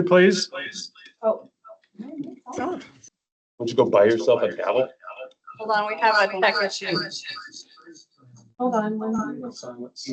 Please. Oh. Why don't you go buy yourself a tablet? Hold on, we have a tech issue. Hold on. Silence.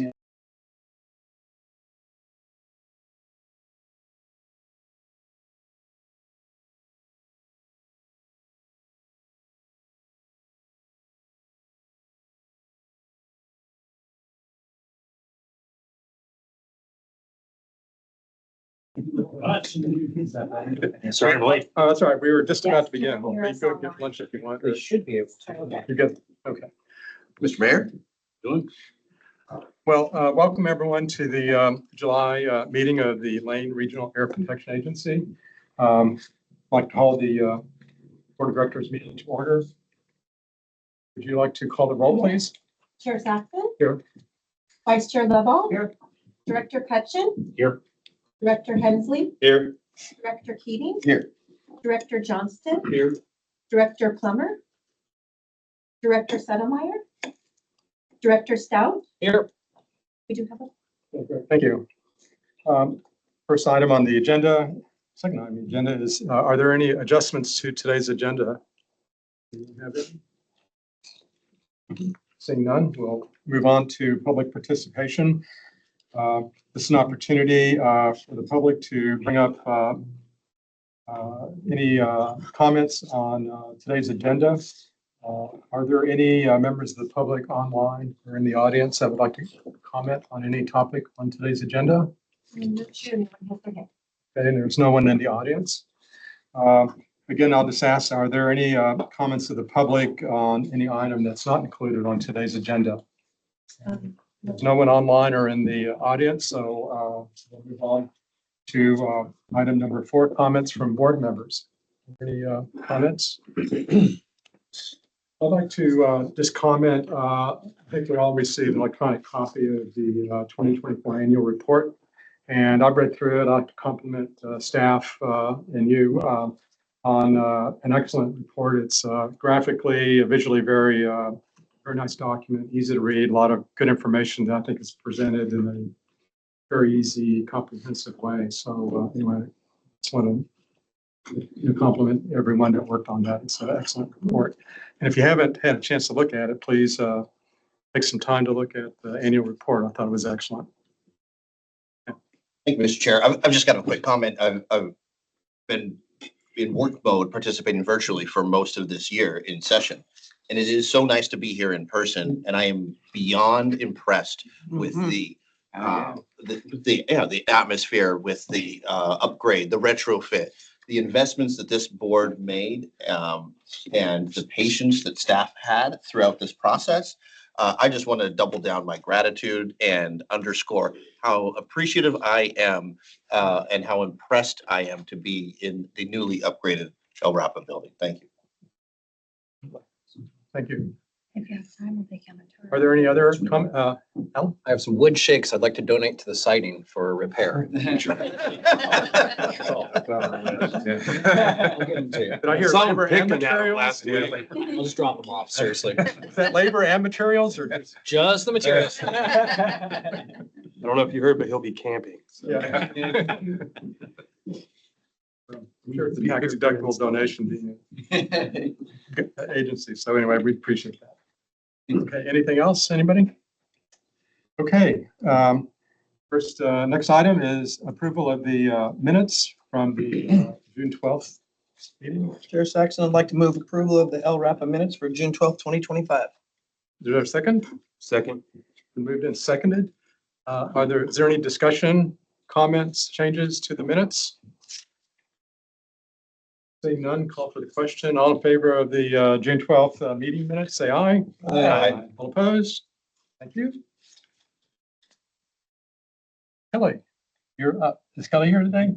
Sorry, I'm late. Oh, that's all right. We were just about to begin. Well, you go get lunch if you want. They should be able to. You get, okay. Mr. Mayor? Well, welcome everyone to the July meeting of the Lane Regional Air Protection Agency. I'd like to call the Board of Directors meeting to order. Would you like to call the roll, please? Chair Saxon? Here. Vice Chair Lovall? Here. Director Petchen? Here. Director Hensley? Here. Director Keating? Here. Director Johnston? Here. Director Plummer? Director Settlemyre? Director Stout? Here. We do have a. Okay, thank you. First item on the agenda, second item on the agenda is, are there any adjustments to today's agenda? Do you have it? Seeing none, we'll move on to public participation. This is an opportunity for the public to bring up any comments on today's agenda. Are there any members of the public online or in the audience that would like to comment on any topic on today's agenda? Okay. Okay, there's no one in the audience. Again, I'll just ask, are there any comments of the public on any item that's not included on today's agenda? There's no one online or in the audience, so we'll move on to item number 4, comments from board members. Any comments? I'd like to just comment, I think we all received an electronic copy of the 2024 annual report, and I've read through it. I'd like to compliment staff and you on an excellent report. It's graphically, visually very nice document, easy to read, a lot of good information that I think is presented in a very easy, comprehensive way. So anyway, I just want to compliment everyone that worked on that. It's an excellent report. And if you haven't had a chance to look at it, please take some time to look at the annual report. I thought it was excellent. Thank you, Mr. Chair. I've just got a quick comment. I've been in work mode, participating virtually for most of this year in session. And it is so nice to be here in person. And I am beyond impressed with the atmosphere, with the upgrade, the retrofit, the investments that this board made, and the patience that staff had throughout this process. I just want to double down my gratitude and underscore how appreciative I am and how impressed I am to be in the newly upgraded LRAPA building. Thank you. Thank you. If you have time, we'll take on a tour. Are there any other Al? I have some wood shakes I'd like to donate to the siding for repair. Did I hear Saw him labor and picking at it materials? last week. I'll just drop them off, seriously. Is that labor and materials or just? Just the materials. I don't know if you heard, but he'll be camping. So. Yeah. I'm sure it's a tax deductible donation being an agency. So anyway, we appreciate that. Okay, anything else, anybody? Okay, first, next item is approval of the minutes from the June 12th meeting. Chair Saxon, I'd like to move approval of the LRAPA minutes for June 12th, 2025. Is there a second? Second. Been moved and seconded. Is there any discussion, comments, changes to the minutes? Seeing none, call for the question. All in favor of the June 12th meeting minutes, say aye. Aye. All opposed? Thank you. Kelly, you're up. Is Kelly here today?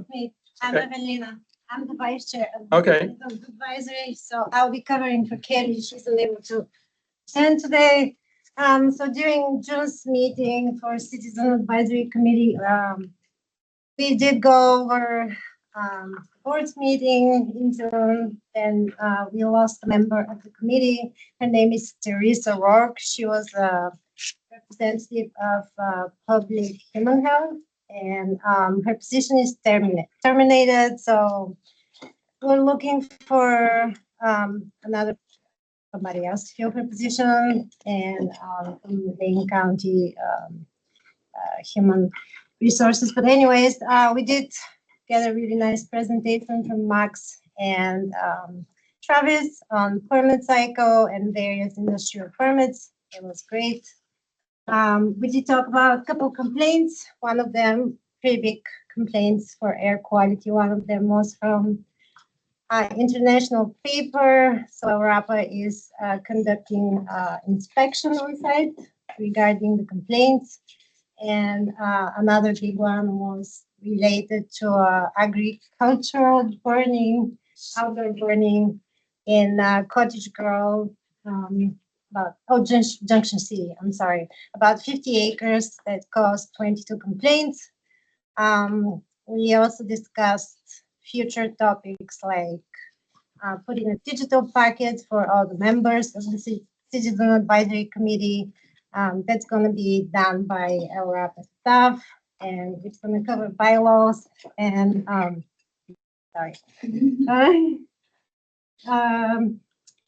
Me, I'm Okay. Evelina. I'm the vice chair of Okay. the advisory, so I'll be covering for Kelly. She's unable to attend today. So during June's meeting for Citizen Advisory Committee, we did go over board's meeting in June, and we lost a member of the committee. Her name is Teresa Rourke. She was a representative of public human health, and her position is terminated. So we're looking for somebody else to fill her position, and from the Lane County Human Resources. But anyways, we did get a really nice presentation from Max and Travis on permit cycle and various industrial permits. It was great. We did talk about a couple complaints. One of them, pretty big complaints for air quality. One of them was from international paper. So LRAPA is conducting inspection on site regarding the complaints. And another big one was related to agricultural burning, outdoor burning in Cottage Grove, Junction City, I'm sorry, about 50 acres that caused 22 complaints. We also discussed future topics like putting a digital packet for all the members of the Citizen Advisory Committee. That's going to be done by LRAPA staff, and it's going to cover bylaws and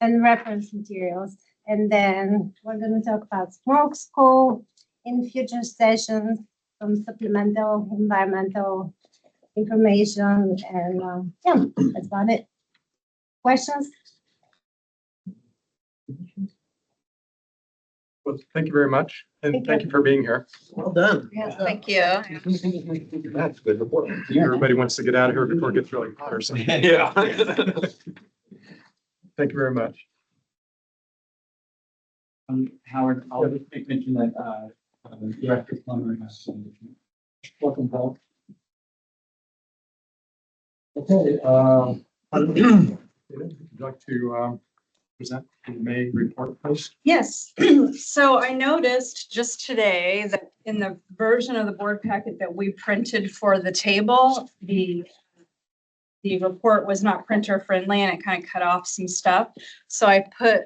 and reference materials. And then we're going to talk about smoke school in future sessions, some supplemental environmental information, and yeah, that's about it. Questions? Well, thank you very much, and Thank thank you. you for being here. Well done. Yes, thank you. That's good report. Everybody wants to get out of here before it gets really hot or something. Yeah. Thank you very much. Howard, I'll just make mention that, Director Plummer has. Welcome, Paul. Okay, Would you like to present the May report, please? Yes, so I noticed just today that in the version of the board packet that we printed for the table, the report was not printer friendly and it kind of cut off some stuff. So I put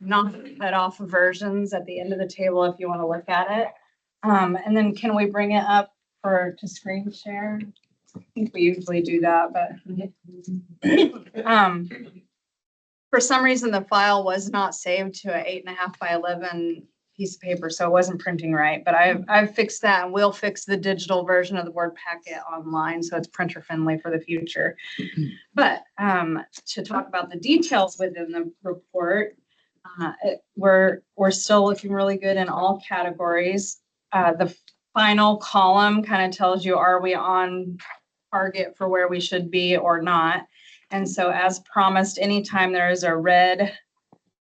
not cut off versions at the end of the table if you want to look at it. And then can we bring it up to screen share? I think we usually do that, but for some reason, the file was not saved to an 8.5 by 11 piece of paper, so it wasn't printing right. But I've fixed that, and we'll fix the digital version of the board packet online, so it's printer friendly for the future. But to talk about the details within the report, we're still looking really good in all categories. The final column kind of tells you, are we on target for where we should be or not? And so as promised, anytime there is a red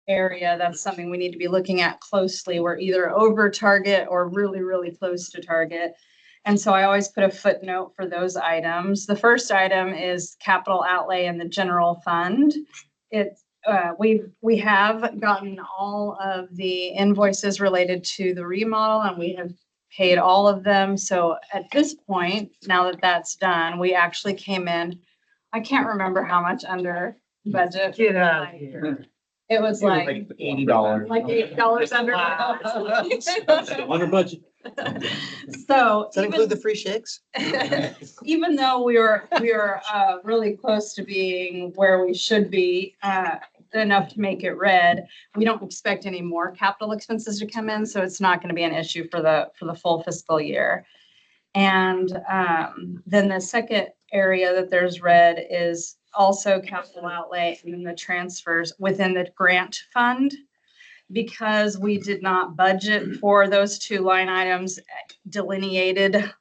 area, that's something we need to be looking at closely. We're either over target or really, really close to target. And so I always put a footnote for those items. The first item is capital outlay in the general fund. We have gotten all of the invoices related to the remodel, and we have paid all of them. So at this point, now that that's done, we actually came in, I can't remember how much under budget. Get out of here. It was like $80. like $80 under. Under budget. So Does that include the free shakes? even though we were really close to being where we should be, enough to make it red, we don't expect any more capital expenses to come in, so it's not going to be an issue for the full fiscal year. And then the second area that there's red is also capital outlay and then the transfers within the grant fund. Because we did not budget for those two line items delineatedly,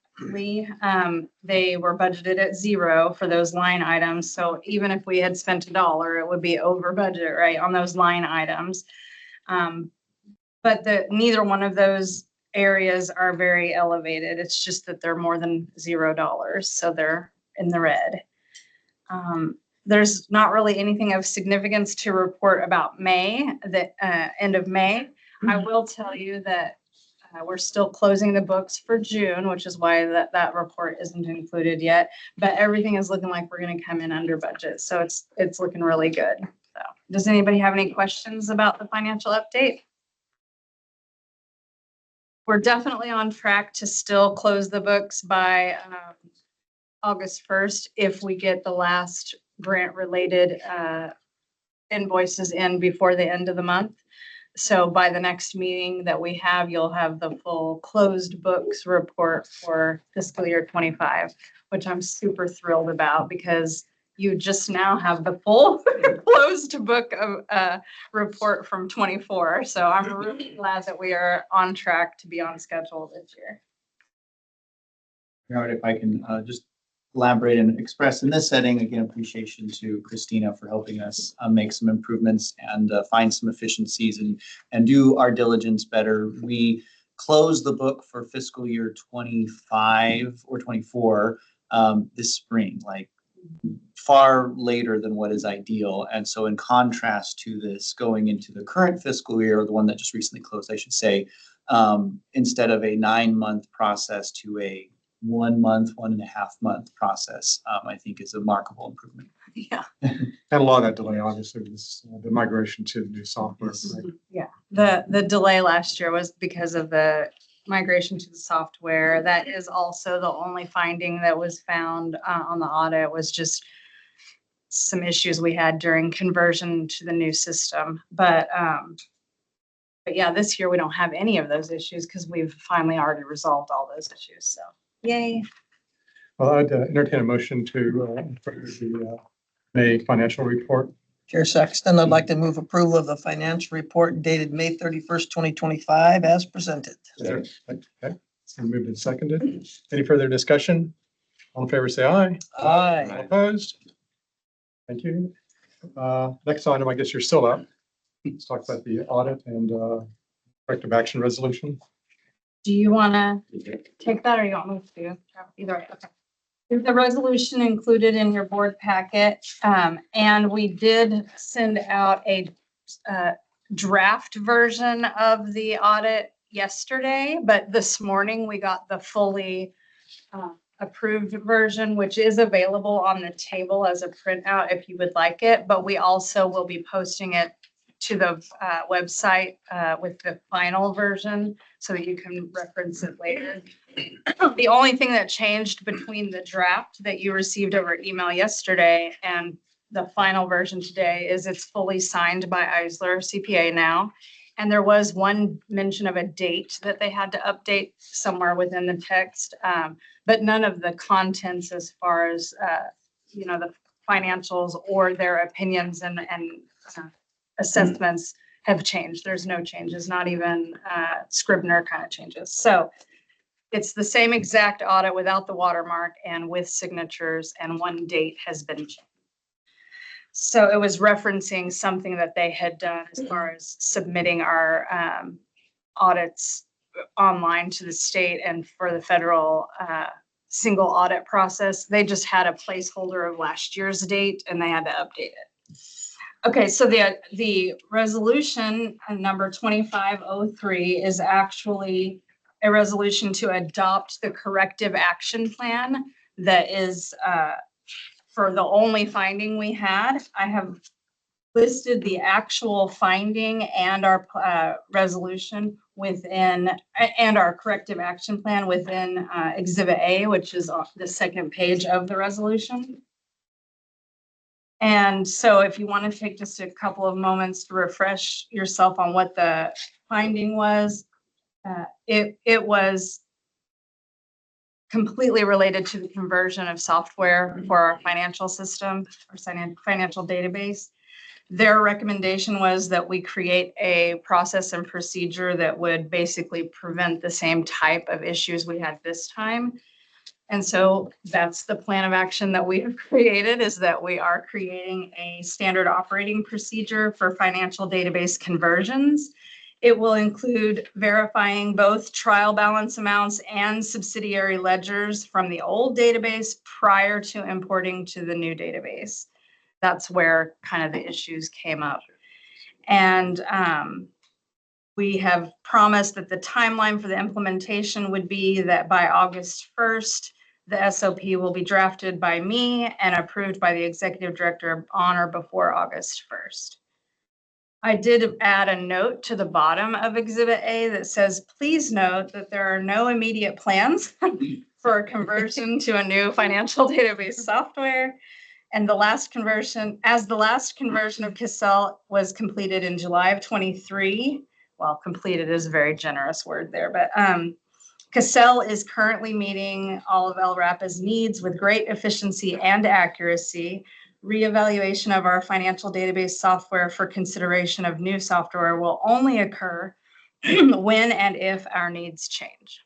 they were budgeted at 0 for those line items. So even if we had spent $1, it would be over budget, right, on those line items. But neither one of those areas are very elevated. It's just that they're more than $0, so they're in the red. There's not really anything of significance to report about May, the end of May. I will tell you that we're still closing the books for June, which is why that report isn't included yet. But everything is looking like we're going to come in under budget, so it's looking really good. So, does anybody have any questions about the financial update? We're definitely on track to still close the books by August 1st if we get the last grant-related invoices in before the end of the month. So by the next meeting that we have, you'll have the full closed books report for fiscal year 25, which I'm super thrilled about because you just now have the full closed book of report from 24. So I'm really glad that we are on track to be on schedule this year. All right, if I can just elaborate and express in this setting, again, appreciation to Christina for helping us make some improvements and find some efficiencies and do our diligence better. We close the book for fiscal year 25 or 24 this spring, like far later than what is ideal. And so in contrast to this, going into the current fiscal year, or the one that just recently closed, I should say, instead of a 9-month process to a 1 month, 1.5 month process, I think is a remarkable improvement. Yeah. And a lot of that delay, obviously, was the migration to the new software. Right? Yeah, the delay last year was because of the migration to the software. That is also the only finding that was found on the audit, was just some issues we had during conversion to the new system. But yeah, this year we don't have any of those issues because we've finally already resolved all those issues. So yay. Well, I'd entertain a motion to approve the May financial report. Chair Sexton, I'd like to move approval of the financial report dated May 31st, 2025 as presented. Okay, so moved and seconded. Any further discussion? All in favor, say aye. Aye. All opposed? Thank you. Next item, I guess you're still up. Let's talk about the audit and corrective action resolution. Do you want to take that or you want me to do either way? Okay. There's a resolution included in your board packet, and we did send out a draft version of the audit yesterday, but this morning we got the fully approved version, which is available on the table as a printout if you would like it, but we also will be posting it to the website with the final version so that you can reference it later. The only thing that changed between the draft that you received over email yesterday and the final version today is it's fully signed by Eisler CPA now. And there was one mention of a date that they had to update somewhere within the text, but none of the contents as far as, the financials or their opinions and assessments have changed. There's no changes, not even Scribner kind of changes. So it's the same exact audit without the watermark and with signatures, and one date has been changed. So it was referencing something that they had done as far as submitting our audits online to the state and for the federal single audit process. They just had a placeholder of last year's date and they had to update it. Okay, so the resolution number 2503 is actually a resolution to adopt the corrective action plan that is for the only finding we had. I have listed the actual finding and our resolution within, and our corrective action plan within Exhibit A, which is on the second page of the resolution. And so if you want to take just a couple of moments to refresh yourself on what the finding was, it was completely related to the conversion of software for our financial system, our financial database. Their recommendation was that we create a process and procedure that would basically prevent the same type of issues we had this time. And so that's the plan of action that we have created, is that we are creating a standard operating procedure for financial database conversions. It will include verifying both trial balance amounts and subsidiary ledgers from the old database prior to importing to the new database. That's where kind of the issues came up. And we have promised that the timeline for the implementation would be that by August 1st, the SOP will be drafted by me and approved by the executive director on or before August 1st. I did add a note to the bottom of Exhibit A that says, please note that there are no immediate plans for a conversion to a new financial database software. And the last conversion of Cassell was completed in July of 23. Well, completed is a very generous word there, but Cassell is currently meeting all of LRAPA's needs with great efficiency and accuracy. Reevaluation of our financial database software for consideration of new software will only occur when and if our needs change.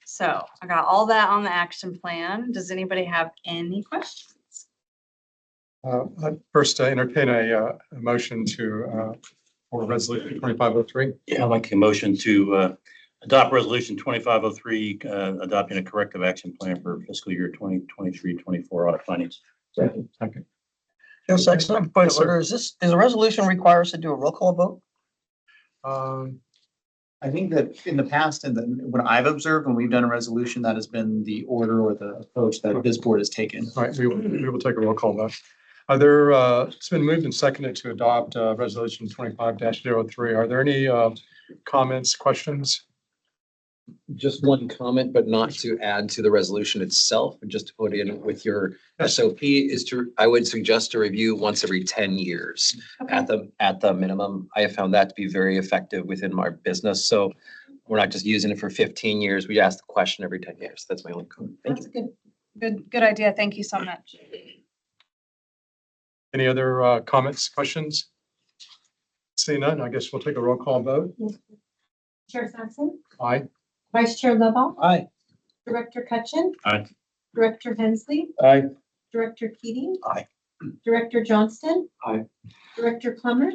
So I got all that on the action plan. Does anybody have any questions? I'd first entertain a motion to, for resolution 2503. Yeah, I'd like a motion to adopt resolution 2503, adopting a corrective action plan for fiscal year 2023-24 audit findings. Second. Just a second, point Yes, of sir. order. Does the resolution require us to do a roll call vote? I think that in the past and when I've observed, when we've done a resolution, that has been the order or the approach that this board has taken. All right, we will take a roll call vote. Are there, it's been moved and seconded to adopt resolution 25-03. Are there any comments, questions? Just one comment, but not to add to the resolution itself, but just to put in with your SOP is to, I would suggest to review once every 10 years at the minimum. I have found that to be very effective within my business. So we're not just using it for 15 years. We ask the question every 10 years. That's my only comment. Thank you. That's good idea. Thank you so much. Any other comments, questions? Seeing none, I guess we'll take a roll call vote. Chair Sampson, Aye. Vice Chair Lovell, Aye. Director Cutchin. Aye. Director Hensley, Aye. Director Keating. Aye. Director Johnston. Aye. Director Plummer.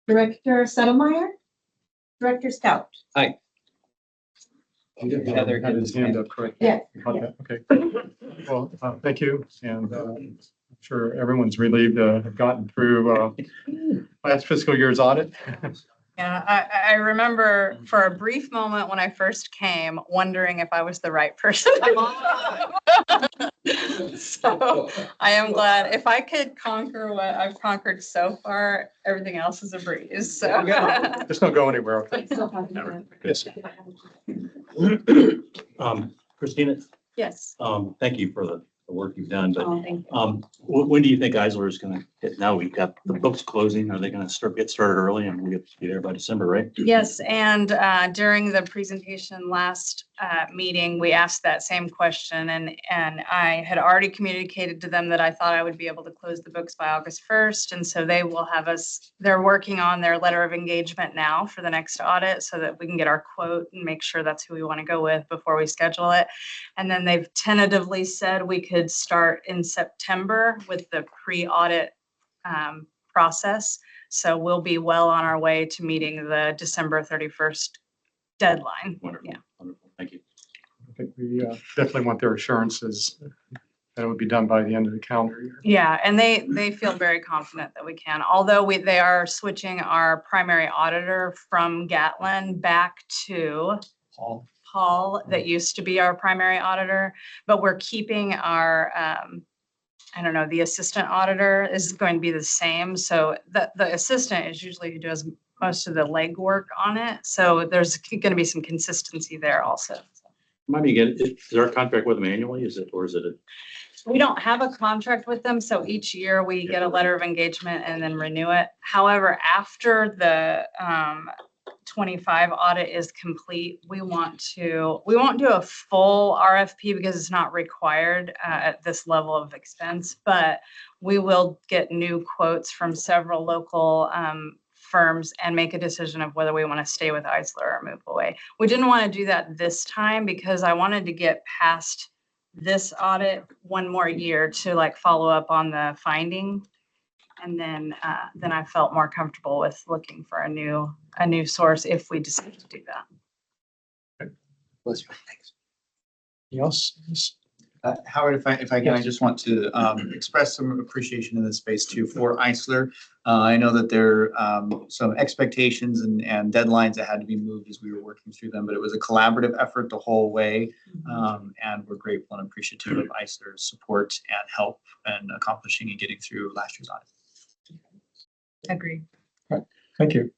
Director Settlemeyer. Director Stout. Heather Had his hand up, correct? Yes. Okay. Well, thank you. And I'm sure everyone's relieved to have gotten through last fiscal year's audit. Yeah, I remember for a brief moment when I first came, wondering if I was the right person. So I am glad if I could conquer what I've conquered so far, everything else is a breeze. So. Just don't go anywhere. Okay? Yes. Christina, Yes. thank you for the work you've done, but Oh, thank you. when do you think Eisler is going to hit? Now we've got the books closing. Are they going to get started early and we have to be there by December, right? Yes, and during the presentation last meeting, we asked that same question, and I had already communicated to them that I thought I would be able to close the books by August 1st, and so they will have us, they're working on their letter of engagement now for the next audit so that we can get our quote and make sure that's who we want to go with before we schedule it. And then they've tentatively said we could start in September with the pre-audit process. So we'll be well on our way to meeting the December 31st deadline. Wonderful. Yeah. Wonderful. Thank you. I think we definitely want their assurances that it would be done by the end of the calendar year. Yeah, and they feel very confident that we can, although they are switching our primary auditor from Gatlin back to Paul, that used to be our primary auditor, but we're keeping our, I don't know, the assistant auditor is going to be the same. So the assistant is usually who does most of the legwork on it. So there's going to be some consistency there also. Remind me again, is our contract with them annually? Is it, or is it a? We don't have a contract with them, so each year we get a letter of engagement and then renew it. However, after the 25 audit is complete, we won't do a full RFP because it's not required at this level of expense, but we will get new quotes from several local firms and make a decision of whether we want to stay with Eisler or move away. We didn't want to do that this time because I wanted to get past this audit one more year to like follow up on the finding. And then I felt more comfortable with looking for a new source if we decide to do that. Bless you. Thanks. Anything else? Howard, if I can, I just want to express some appreciation in this space too for Eisler. I know that there are some expectations and deadlines that had to be moved as we were working through them, but it was a collaborative effort the whole way. And we're grateful and appreciative of Eisler's support and help in accomplishing and getting through last year's audit. Agree. Thank you.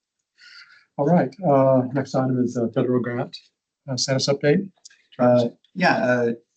All right, next item is federal grant status update.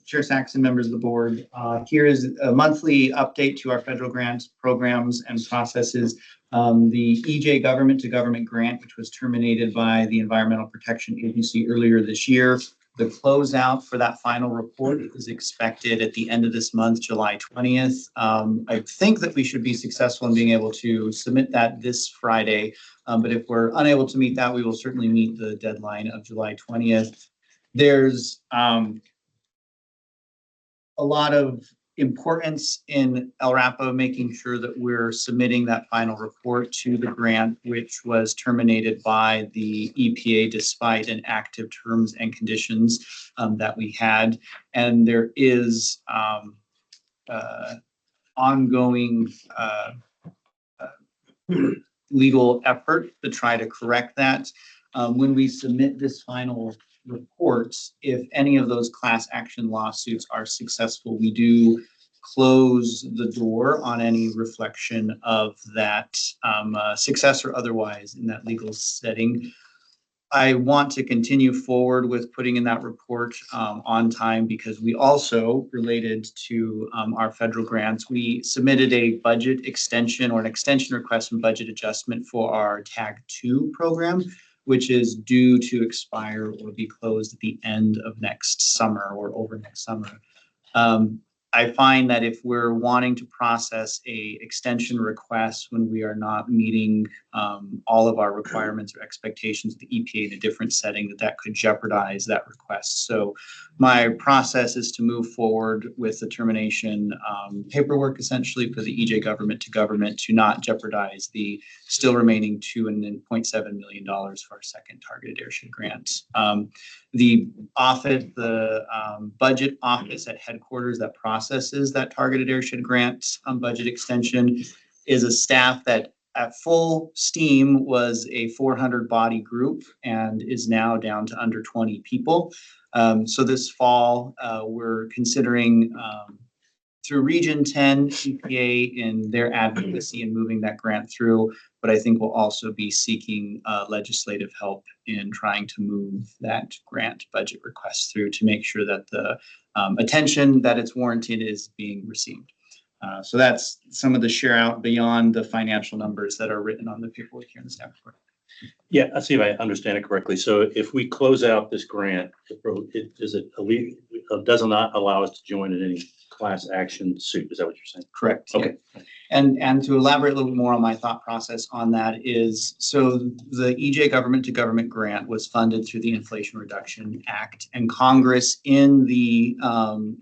Chair Saxon, members of the board, here is a monthly update to our federal grants, programs, and processes. The EJ government to government grant, which was terminated by the Environmental Protection Agency earlier this year. The closeout for that final report is expected at the end of this month, July 20th. I think that we should be successful in being able to submit that this Friday. But if we're unable to meet that, we will certainly meet the deadline of July 20th. There's a lot of importance in LRAPA, making sure that we're submitting that final report to the grant, which was terminated by the EPA despite an active terms and conditions that we had. And there is ongoing legal effort to try to correct that. When we submit this final reports, if any of those class action lawsuits are successful, we do close the door on any reflection of that success or otherwise in that legal setting. I want to continue forward with putting in that report on time because we also, related to our federal grants, we submitted a budget extension or an extension request and budget adjustment for our TAG 2 program, which is due to expire or be closed at the end of next summer or over next summer. I find that if we're wanting to process a extension request when we are not meeting all of our requirements or expectations of the EPA in a different setting, that could jeopardize that request. So my process is to move forward with the termination paperwork essentially for the EJ government to government to not jeopardize the still remaining $2.7 million for our second targeted airshed grant. The office, the budget office at headquarters that processes that targeted airshed grant budget extension is a staff that at full steam was a 400 body group and is now down to under 20 people. So this fall, we're considering through Region 10, EPA in their advocacy and moving that grant through, but I think we'll also be seeking legislative help in trying to move that grant budget request through to make sure that the attention that it's warranted is being received. So that's some of the share out beyond the financial numbers that are written on the paperwork here in the staff report. Yeah, I'll see if I understand it correctly. So if we close out this grant, it does not allow us to join in any class action suit. Is that what you're saying? Correct. Okay. Yeah. And to elaborate a little bit more on my thought process on that is, so the EJ government to government grant was funded through the Inflation Reduction Act, and Congress in the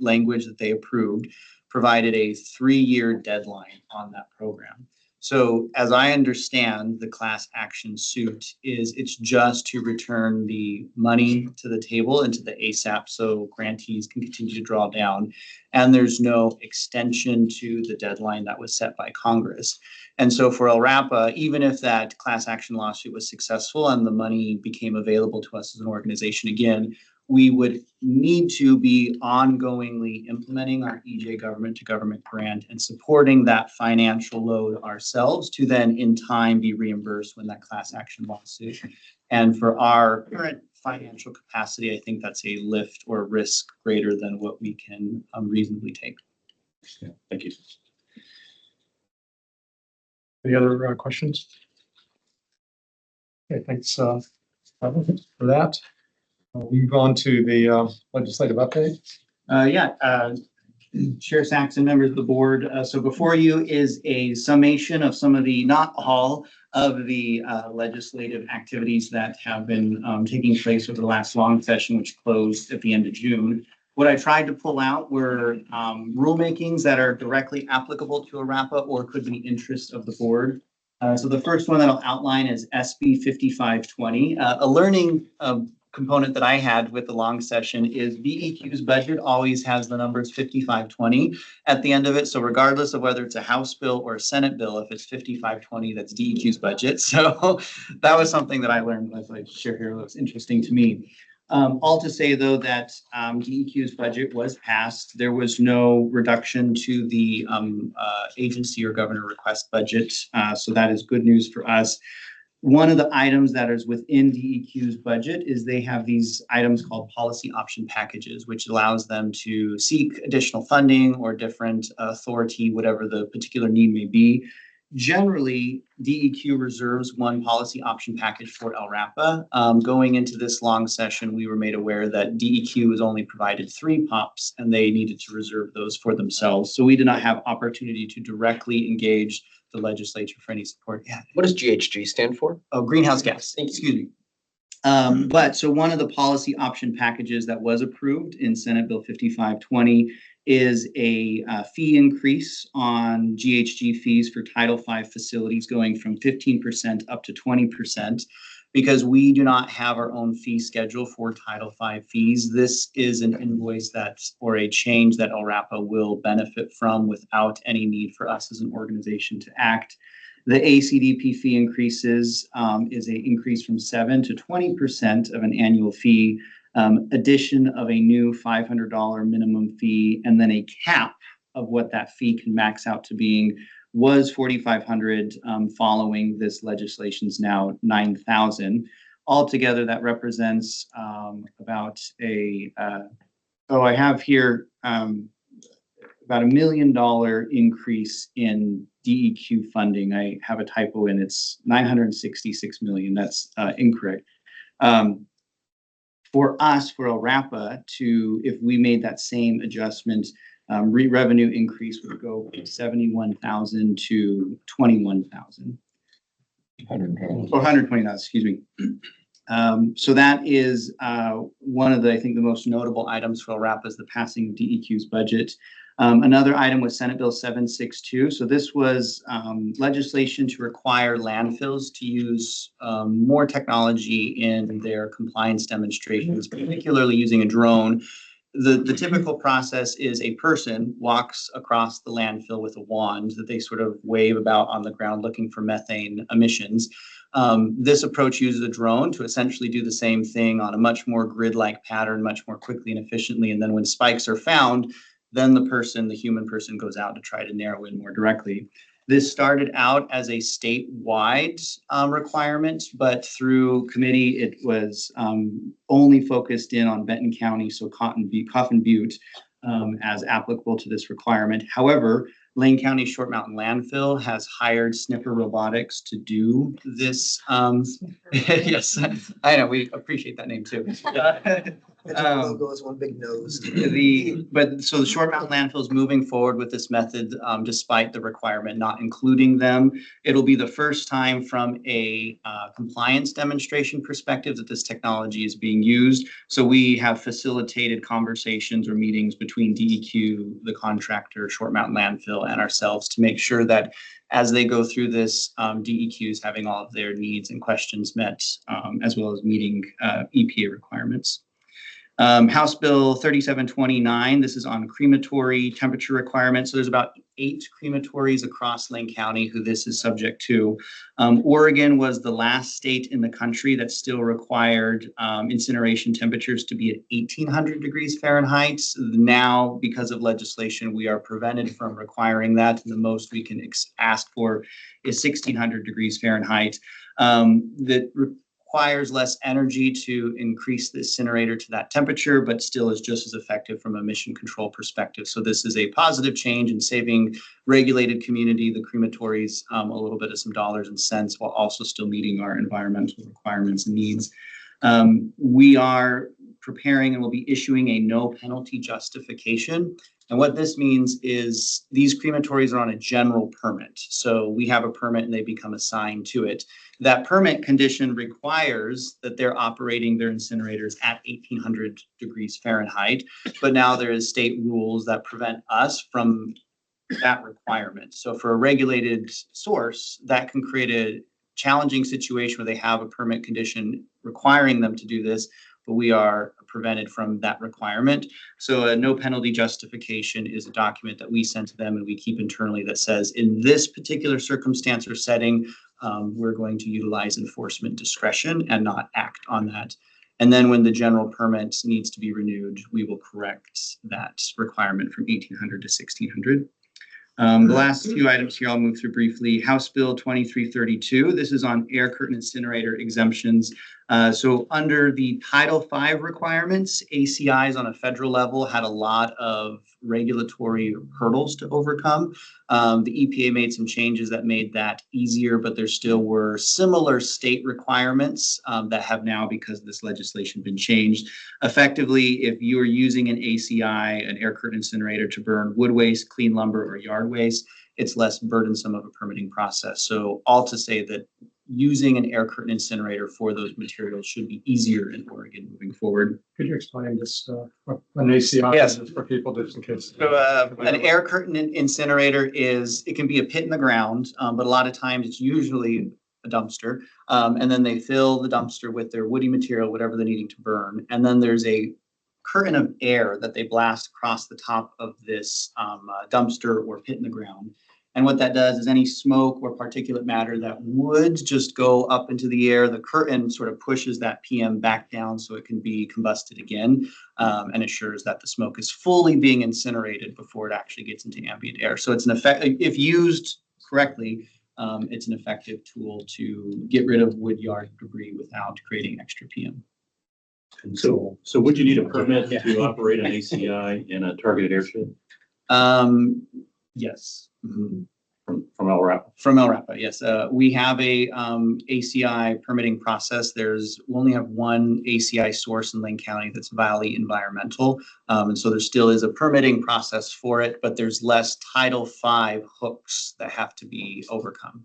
language that they approved provided a 3-year deadline on that program. So as I understand the class action suit is it's just to return the money to the table into the ASAP so grantees can continue to draw down. And there's no extension to the deadline that was set by Congress. And so for LRAPA, even if that class action lawsuit was successful and the money became available to us as an organization again, we would need to be ongoingly implementing our EJ government to government grant and supporting that financial load ourselves to then in time be reimbursed when that class action lawsuit. And for our current financial capacity, I think that's a lift or risk greater than what we can reasonably take. Yeah, thank you. Any other questions? Okay, thanks for that. We move on to the legislative update. Chair Saxon, members of the board. So before you is a summation of some of the, not all of the legislative activities that have been taking place over the last long session, which closed at the end of June. What I tried to pull out were rulemakings that are directly applicable to LRAPA or could be interest of the board. So the first one that I'll outline is SB 5520. A learning component that I had with the long session is BEQ's budget always has the numbers 5520 at the end of it. So regardless of whether it's a House bill or a Senate bill, if it's 5520, that's DEQ's budget. So that was something that I learned as I share here. It was interesting to me. All to say, though, that DEQ's budget was passed. There was no reduction to the agency or governor request budget. So that is good news for us. One of the items that is within DEQ's budget is they have these items called policy option packages, which allows them to seek additional funding or different authority, whatever the particular need may be. Generally, DEQ reserves one policy option package for LRAPA. Going into this long session, we were made aware that DEQ was only provided 3 POPs and they needed to reserve those for themselves. So we did not have opportunity to directly engage the legislature for any support. Yeah. What does GHG stand for? Oh, greenhouse gas, excuse me. But so one of the policy option packages that was approved in Senate Bill 5520 is a fee increase on GHG fees for Title V facilities going from 15% up to 20%. Because we do not have our own fee schedule for Title V fees. This is an invoice or a change that LRAPA will benefit from without any need for us as an organization to act. The ACDP fee increases is an increase from 7 to 20% of an annual fee, addition of a new $500 minimum fee, and then a cap of what that fee can max out to being was $4,500. Following this legislation's now $9,000. Altogether, that represents about I have here about $1 million increase in DEQ funding. I have a typo in it's 966 million. That's incorrect. For us, for LRAPA, if we made that same adjustment, revenue increase would go from 71,000 to 21,000. 120,000, excuse me. So that is one of I think the most notable items for LRAPA is the passing of DEQ's budget. Another item was Senate Bill 762. So this was legislation to require landfills to use more technology in their compliance demonstrations, particularly using a drone. The typical process is a person walks across the landfill with a wand that they sort of wave about on the ground looking for methane emissions. This approach uses a drone to essentially do the same thing on a much more grid-like pattern, much more quickly and efficiently. And then when spikes are found, then the human person goes out to try to narrow in more directly. This started out as a statewide requirement, but through committee, it was only focused in on Benton County, so Coffin Butte, as applicable to this requirement. However, Lane County Short Mountain Landfill has hired Sniffer Robotics to do this. Yes, I know, we appreciate that name too. Logo is one big nose. So the Short Mountain Landfill is moving forward with this method, despite the requirement not including them. It'll be the first time from a compliance demonstration perspective that this technology is being used. So we have facilitated conversations or meetings between DEQ, the contractor, Short Mountain Landfill, and ourselves to make sure that as they go through this, DEQ is having all of their needs and questions met, as well as meeting EPA requirements. House Bill 3729, this is on crematory temperature requirements. So there's about 8 crematories across Lane County who this is subject to. Oregon was the last state in the country that still required incineration temperatures to be at 1,800 degrees Fahrenheit. Now, because of legislation, we are prevented from requiring that. And the most we can ask for is 1,600 degrees Fahrenheit. That requires less energy to increase the incinerator to that temperature, but still is just as effective from a emission control perspective. So this is a positive change in saving regulated community, the crematories, a little bit of some dollars and cents, while also still meeting our environmental requirements and needs. We are preparing and will be issuing a no penalty justification. And what this means is these crematories are on a general permit. So we have a permit and they become assigned to it. That permit condition requires that they're operating their incinerators at 1,800 degrees Fahrenheit. But now there is state rules that prevent us from that requirement. So for a regulated source, that can create a challenging situation where they have a permit condition requiring them to do this, but we are prevented from that requirement. So a no penalty justification is a document that we send to them and we keep internally that says in this particular circumstance or setting, we're going to utilize enforcement discretion and not act on that. And then when the general permit needs to be renewed, we will correct that requirement from 1,800 to 1,600. The last few items here I'll move through briefly. House Bill 2332. This is on air curtain incinerator exemptions. So under the Title V requirements, ACIs on a federal level had a lot of regulatory hurdles to overcome. The EPA made some changes that made that easier, but there still were similar state requirements that have now, because of this legislation, been changed. Effectively, if you are using an ACI, an air curtain incinerator, to burn wood waste, clean lumber, or yard waste, it's less burdensome of a permitting process. So all to say that using an air curtain incinerator for those materials should be easier in Oregon moving forward. Could you explain this, what an ACI Yes. is for people just in case? So an air curtain incinerator is, it can be a pit in the ground, but a lot of times it's usually a dumpster. And then they fill the dumpster with their woody material, whatever they're needing to burn. And then there's a curtain of air that they blast across the top of this dumpster or pit in the ground. And what that does is any smoke or particulate matter that would just go up into the air, the curtain sort of pushes that PM back down so it can be combusted again, and ensures that the smoke is fully being incinerated before it actually gets into ambient air. So it's an effect, if used correctly, it's an effective tool to get rid of wood yard debris without creating extra PM. And so would you need a permit to operate an ACI in a targeted airshed Yes. from LRAPA? From LRAPA, yes. We have a ACI permitting process. We only have one ACI source in Lane County that's Valley Environmental. And so there still is a permitting process for it, but there's less Title V hooks that have to be overcome.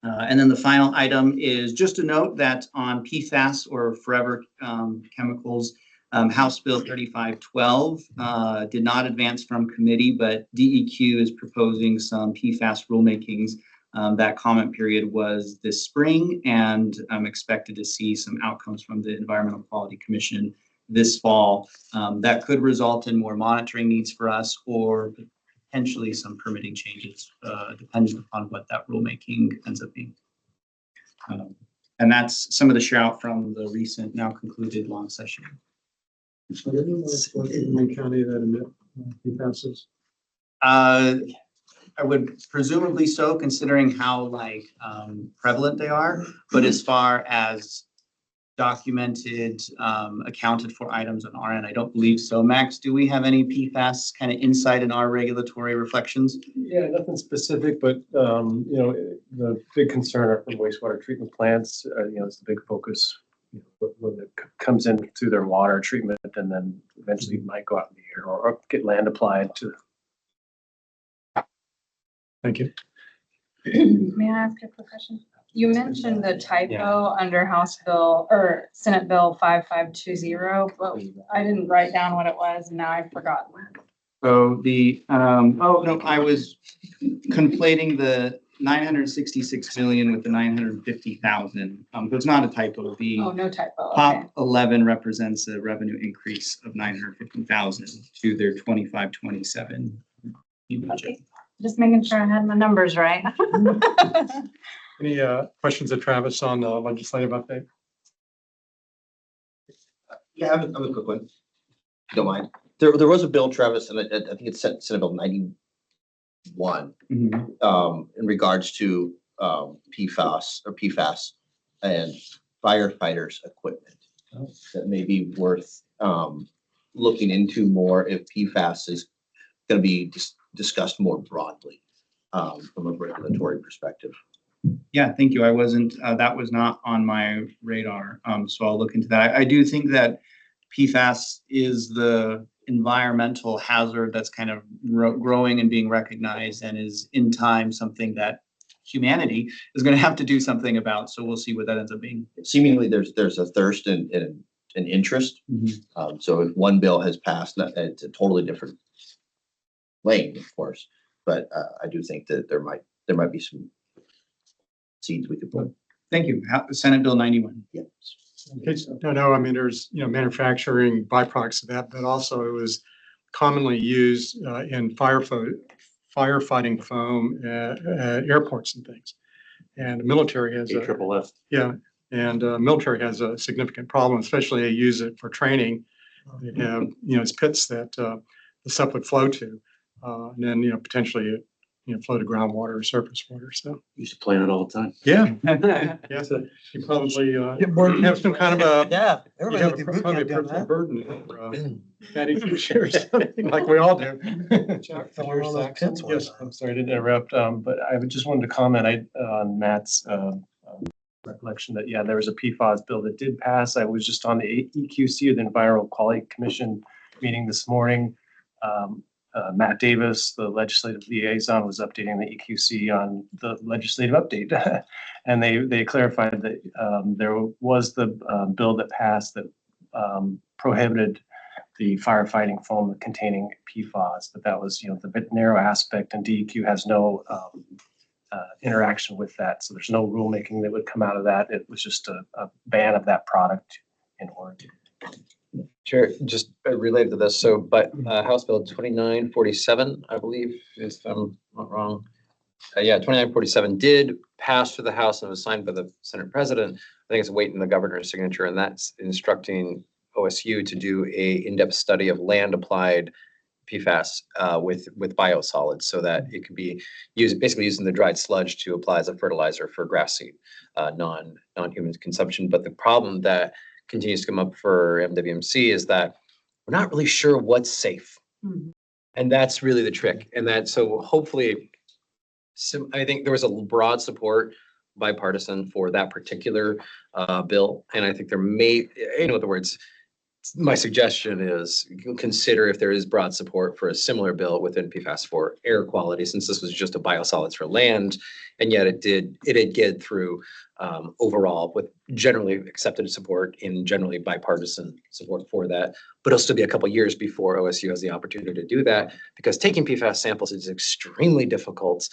And then the final item is just a note that on PFAS, or forever chemicals, House Bill 3512 did not advance from committee, but DEQ is proposing some PFAS rulemakings. That comment period was this spring, and I'm expected to see some outcomes from the Environmental Quality Commission this fall. That could result in more monitoring needs for us, or potentially some permitting changes, depending upon what that rulemaking ends up being. And that's some of the shout from the recent, now concluded long session. Are there any more in Lane County that emit PFAS? I would presumably so, considering how prevalent they are. But as far as documented, accounted for items on our end, I don't believe so. Max, do we have any PFAS kind of insight in our regulatory reflections? Yeah, nothing specific, but, the big concern are from wastewater treatment plants, it's the big focus. When it comes in through their water treatment and then eventually might go out in the air or get land applied to. Thank you. May I ask a quick question? You mentioned the typo under House Bill or Senate Bill 5520, but I didn't write down what it was and now I've forgotten. So I was conflating the 966 million with the 950,000. There's not a typo. The Oh, no typo. Okay. top 11 represents a revenue increase of 950,000 to their 25-27 budget. Okay. Just making sure I had my numbers right. Any questions of Travis on the legislative update? Yeah, I have a quick one. If you don't mind. There was a bill, Travis, and I think it's Senate Bill 91, in regards to PFAS and firefighters' equipment. That may be worth looking into more if PFAS is going to be discussed more broadly from a regulatory perspective. Yeah, thank you. I wasn't, that was not on my radar. So I'll look into that. I do think that PFAS is the environmental hazard that's kind of growing and being recognized, and is in time something that humanity is going to have to do something about. So we'll see what that ends up being. Seemingly, there's a thirst and an interest. So if one bill has passed, it's a totally different lane, of course. But I do think that there might be some seeds we could put. Thank you. Senate Bill 91. Yes. In case you don't know, I mean, there's, manufacturing byproducts of that, but also it was commonly used in firefighting foam at airports and things. And the military has AFFF. yeah, And military has a significant problem, especially they use it for training. They have, it's pits that the stuff would flow to. And then, potentially it, flow to groundwater or surface water. So, Used to plan it all the time. yeah. Yeah, so you probably Get bored. have some kind of a, Yeah. you Everybody have went a through boot probably a camp down personal there. burden for fatty fish or something like we all do. Somewhere all those pits were. Yes. I'm sorry to interrupt, but I just wanted to comment on Matt's recollection that, yeah, there was a PFAS bill that did pass. I was just on the EQC, the Environmental Quality Commission meeting this morning. Matt Davis, the legislative liaison, was updating the EQC on the legislative update. And they clarified that there was the bill that passed that prohibited the firefighting foam containing PFAS, but that was, the bit narrow aspect, and DEQ has no interaction with that. So there's no rulemaking that would come out of that. It was just a ban of that product in Oregon. Chair, just related to this, so, but House Bill 2947, I believe, if I'm not wrong. Yeah, 2947 did pass through the House and was signed by the Senate President. I think it's awaiting the governor's signature, and that's instructing OSU to do a in-depth study of land-applied PFAS with biosolids, so that it could be used, basically using the dried sludge to apply as a fertilizer for grass seed, non-human consumption. But the problem that continues to come up for MWMC is that we're not really sure what's safe. Mhm. And that's really the trick. And that, so hopefully, I think there was a broad support bipartisan for that particular bill. And I think there may, in other words, my suggestion is consider if there is broad support for a similar bill within PFAS for air quality, since this was just a biosolids for land, and yet it did get through overall with generally accepted support and generally bipartisan support for that. But it'll still be a couple years before OSU has the opportunity to do that, because taking PFAS samples is extremely difficult.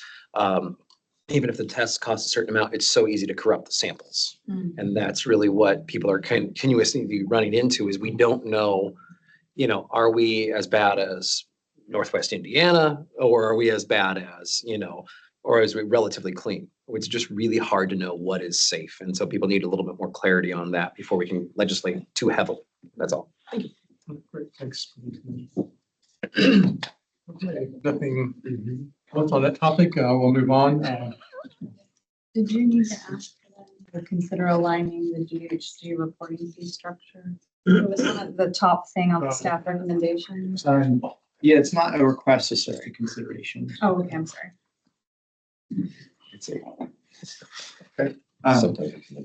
Even if the test costs a certain amount, it's so easy to corrupt the samples. Mm. And that's really what people are continuously running into, is we don't know, are we as bad as Northwest Indiana, or are we as bad as, or is we relatively clean? It's just really hard to know what is safe. And so people need a little bit more clarity on that before we can legislate too heavily. That's all. Thank you. Great, thanks. Okay, nothing else on that topic. We'll move on. Did you need to ask for them to consider aligning the GHG reporting fee structure? It was one of the top thing on the staff recommendations. Yeah, it's not a request, it's a consideration. Oh, okay, I'm sorry.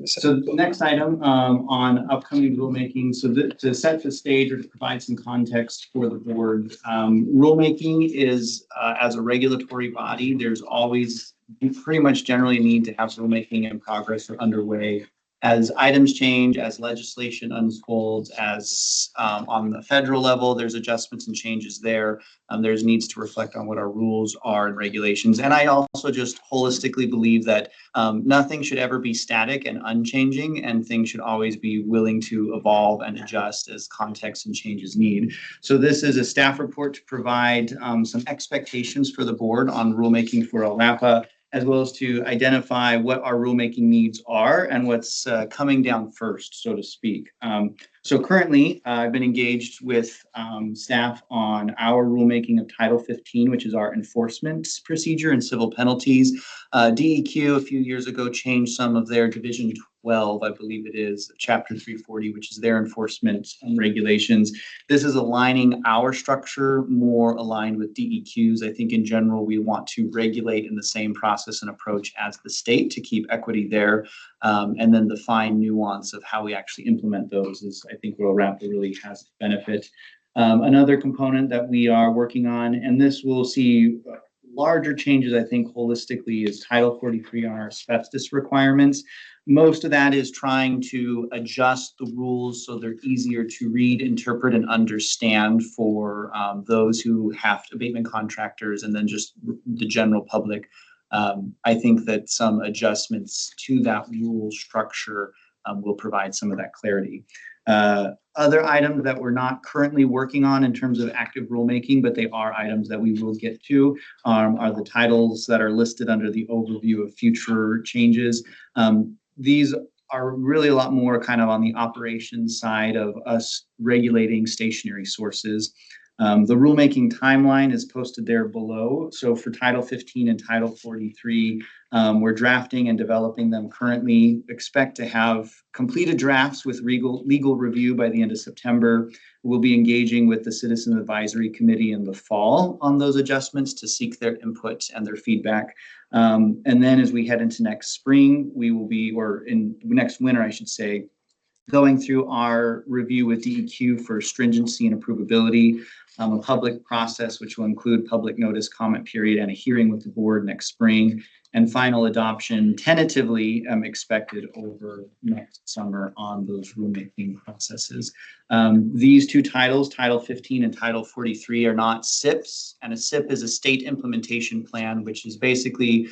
So the next item on upcoming rulemaking, so to set the stage or to provide some context for the board, rulemaking is as a regulatory body, there's always, you pretty much generally need to have rulemaking in progress or underway. As items change, as legislation unfolds, as on the federal level, there's adjustments and changes there. There's needs to reflect on what our rules are and regulations. And I also just holistically believe that nothing should ever be static and unchanging, and things should always be willing to evolve and adjust as context and changes need. So this is a staff report to provide some expectations for the board on rulemaking for LRAPA, as well as to identify what our rulemaking needs are and what's coming down first, so to speak. So currently, I've been engaged with staff on our rulemaking of Title 15, which is our enforcement procedure and civil penalties. DEQ a few years ago changed some of their Division 12, I believe it is, Chapter 340, which is their enforcement and regulations. This is aligning our structure more aligned with DEQ's. I think in general, we want to regulate in the same process and approach as the state to keep equity there. And then the fine nuance of how we actually implement those is, I think, where LRAPA really has benefit. Another component that we are working on, and this will see larger changes, I think, holistically, is Title 43 on our asbestos requirements. Most of that is trying to adjust the rules so they're easier to read, interpret, and understand for those who have abatement contractors and then just the general public. I think that some adjustments to that rule structure will provide some of that clarity. Other items that we're not currently working on in terms of active rulemaking, but they are items that we will get to, are the titles that are listed under the overview of future changes. These are really a lot more kind of on the operations side of us regulating stationary sources. The rulemaking timeline is posted there below. So for Title 15 and Title 43, we're drafting and developing them currently. Expect to have completed drafts with legal review by the end of September. We'll be engaging with the Citizen Advisory Committee in the fall on those adjustments to seek their input and their feedback. And then as we head into next spring, we will be, or in next winter, I should say, going through our review with DEQ for stringency and approvability, a public process, which will include public notice, comment period, and a hearing with the board next spring, and final adoption tentatively expected over next summer on those rulemaking processes. These two titles, Title 15 and Title 43, are not SIPs, and a SIP is a state implementation plan, which is basically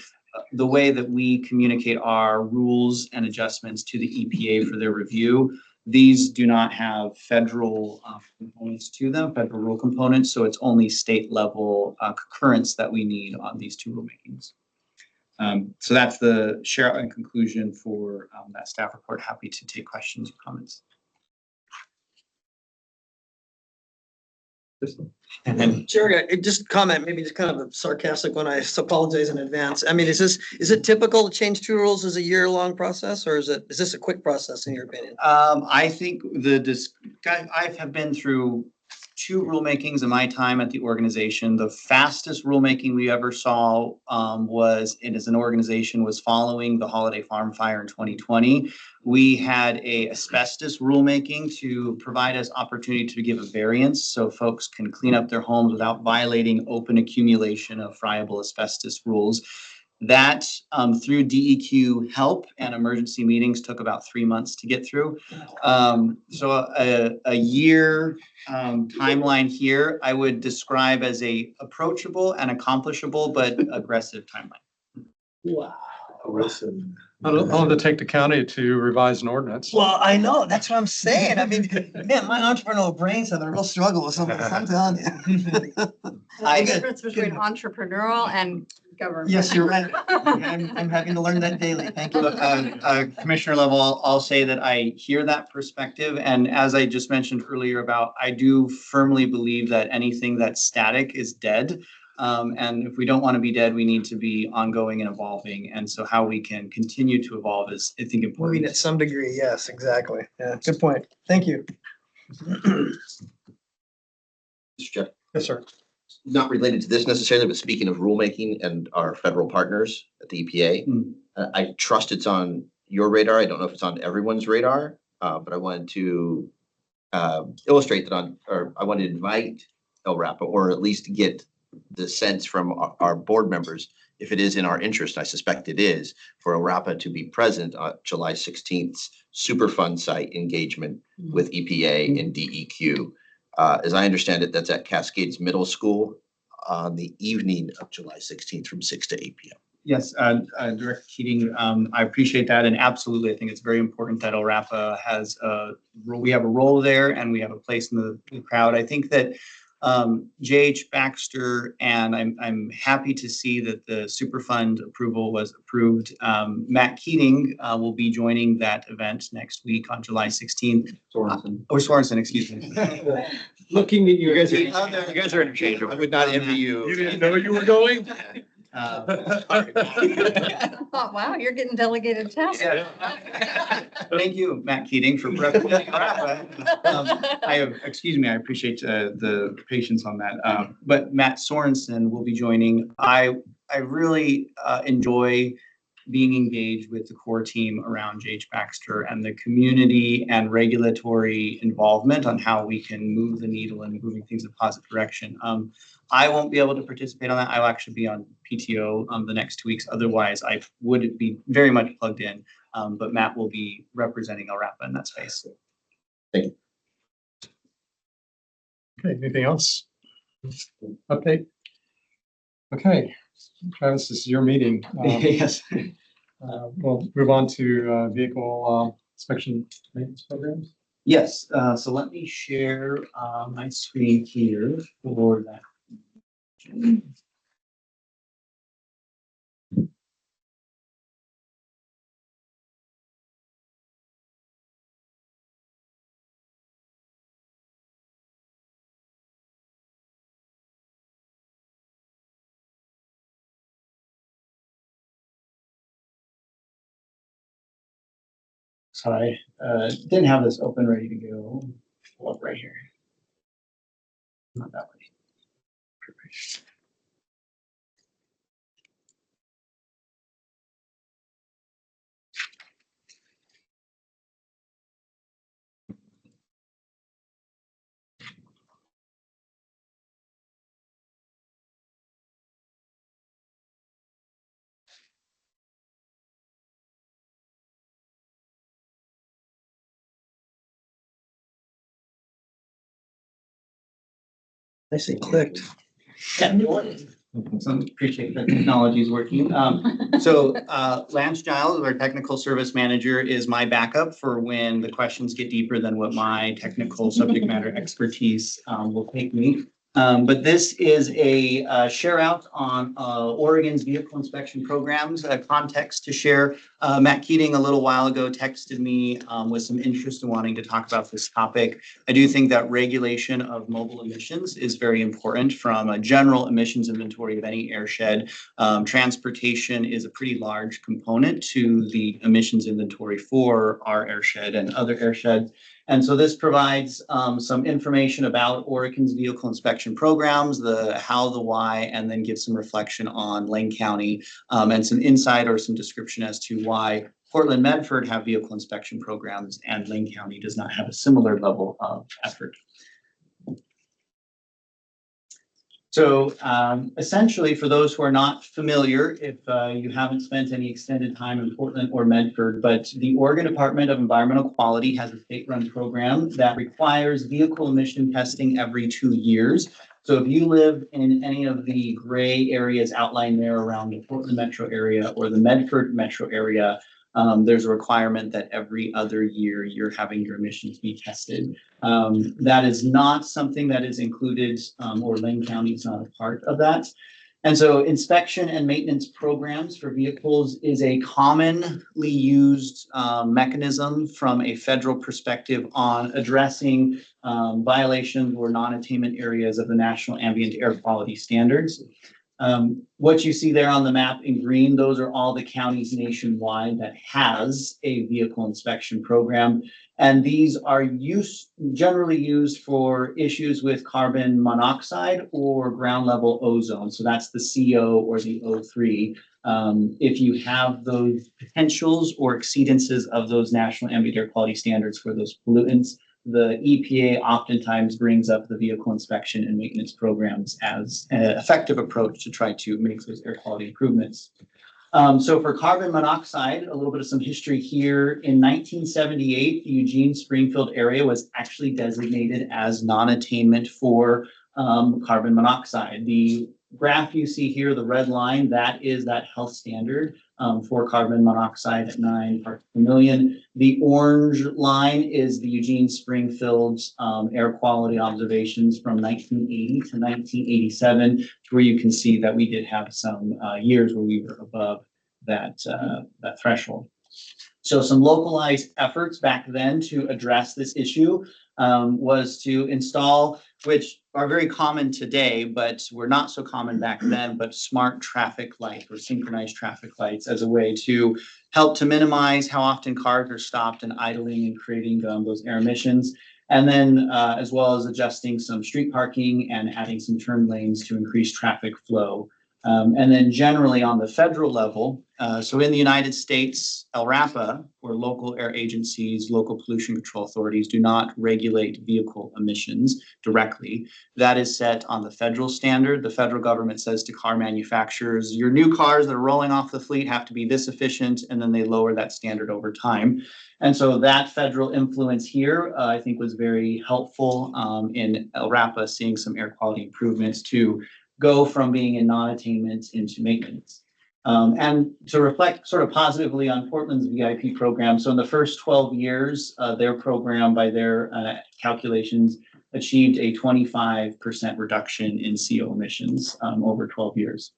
the way that we communicate our rules and adjustments to the EPA for their review. These do not have federal components to them, federal rule components, so it's only state level concurrence that we need on these two rulemakings. So that's the share and conclusion for that staff report. Happy to take questions or comments. And Jerry, just comment, maybe just kind of a sarcastic one. I apologize in advance. I mean, is it typical to change two rules as a year-long process, or is this a quick process in your opinion? I think I have been through 2 rulemakings in my time at the organization. The fastest rulemaking we ever saw as an organization was following the Holiday Farm fire in 2020. We had a asbestos rulemaking to provide us opportunity to give a variance so folks can clean up their homes without violating open accumulation of friable asbestos rules. That through DEQ help and emergency meetings took about 3 months to get through. So a year timeline here, I would describe as a approachable and accomplishable but aggressive timeline. Wow. How long did it take the county to revise an ordinance? Well, I know, that's what I'm saying. I mean, man, my entrepreneurial brains have a real struggle with some of this, I'm telling you. The difference between entrepreneurial and government. Yes, you're right. I'm having to learn that daily. Thank you. Commissioner level, I'll say that I hear that perspective. And as I just mentioned earlier about, I do firmly believe that anything that's static is dead. And if we don't want to be dead, we need to be ongoing and evolving. And so how we can continue to evolve is, I think, important. Moving at some degree, yes, exactly. Yeah, good point. Thank you. Mr. Chair, Yes, sir. not related to this necessarily, but speaking of rulemaking and our federal partners at the EPA, I trust it's on your radar. I don't know if it's on everyone's radar, but I wanted to illustrate that I wanted to invite LRAPA, or at least get the sense from our board members, if it is in our interest, I suspect it is, for LRAPA to be present on July 16th Superfund site engagement with EPA and DEQ. As I understand it, that's at Cascades Middle School on the evening of July 16th from 6 to 8 p.m. Yes, Director Keating, I appreciate that. And absolutely, I think it's very important that LRAPA has we have a role there and we have a place in the crowd. I think that J.H. Baxter, and I'm happy to see that the Superfund approval was approved. Matt Keating will be joining that event next week on July 16th. Sorensen, excuse me. Looking at you guys, You guys are interchangeable. I would not envy you. You didn't know you were going? I thought, wow, you're getting delegated tasks. Thank you, Matt Keating, for representing LRAPA. I appreciate the patience on that. But Matt Sorensen will be joining. I really enjoy being engaged with the core team around J.H. Baxter and the community and regulatory involvement on how we can move the needle and moving things in a positive direction. I won't be able to participate on that. I'll actually be on PTO the next 2 weeks. Otherwise, I would be very much plugged in. But Matt will be representing LRAPA in that space. Thank you. Okay, anything else? Update? Okay, Travis, this is your meeting. Yes. We'll move on to vehicle inspection maintenance programs. Yes. So let me share my screen here for that. Sorry, didn't have this open, ready to go. Pull up right here. Not that way. I say clicked. So appreciate that technology is working. So Lance Giles, our technical service manager, is my backup for when the questions get deeper than what my technical subject matter expertise will take me. But this is a share out on Oregon's vehicle inspection programs, context to share. Matt Keating a little while ago texted me with some interest in wanting to talk about this topic. I do think that regulation of mobile emissions is very important from a general emissions inventory of any airshed. Transportation is a pretty large component to the emissions inventory for our airshed and other airsheds. And so this provides some information about Oregon's vehicle inspection programs, the how, the why, and then gives some reflection on Lane County and some insight or some description as to why Portland Medford have vehicle inspection programs and Lane County does not have a similar level of effort. So essentially, for those who are not familiar, if you haven't spent any extended time in Portland or Medford, but the Oregon Department of Environmental Quality has a state-run program that requires vehicle emission testing every 2 years. So if you live in any of the gray areas outlined there around the Portland metro area or the Medford metro area, there's a requirement that every other year you're having your emissions be tested. That is not something that is included, or Lane County is not a part of that. And so inspection and maintenance programs for vehicles is a commonly used mechanism from a federal perspective on addressing violations or non-attainment areas of the National Ambient Air Quality Standards. What you see there on the map in green, those are all the counties nationwide that has a vehicle inspection program. And these are generally used for issues with carbon monoxide or ground level ozone. So that's the CO or the O3. If you have those potentials or exceedances of those national ambient air quality standards for those pollutants, the EPA oftentimes brings up the vehicle inspection and maintenance programs as an effective approach to try to make those air quality improvements. So for carbon monoxide, a little bit of some history here. In 1978, the Eugene Springfield area was actually designated as non-attainment for carbon monoxide. The graph you see here, the red line, that is that health standard for carbon monoxide at 9 parts per million. The orange line is the Eugene Springfield's air quality observations from 1980 to 1987, to where you can see that we did have some years where we were above that threshold. So some localized efforts back then to address this issue was to install, which are very common today, but were not so common back then, but smart traffic light or synchronized traffic lights as a way to help to minimize how often cars are stopped and idling and creating those air emissions. And then as well as adjusting some street parking and adding some turn lanes to increase traffic flow. And then generally on the federal level, so in the United States, LRAPA, or local air agencies, local pollution control authorities, do not regulate vehicle emissions directly. That is set on the federal standard. The federal government says to car manufacturers, your new cars that are rolling off the fleet have to be this efficient, and then they lower that standard over time. And so that federal influence here, I think, was very helpful in LRAPA seeing some air quality improvements to go from being in non-attainment into maintenance. And to reflect sort of positively on Portland's VIP program. So in the first 12 years, their program, by their calculations, achieved a 25% reduction in CO emissions over 12 years.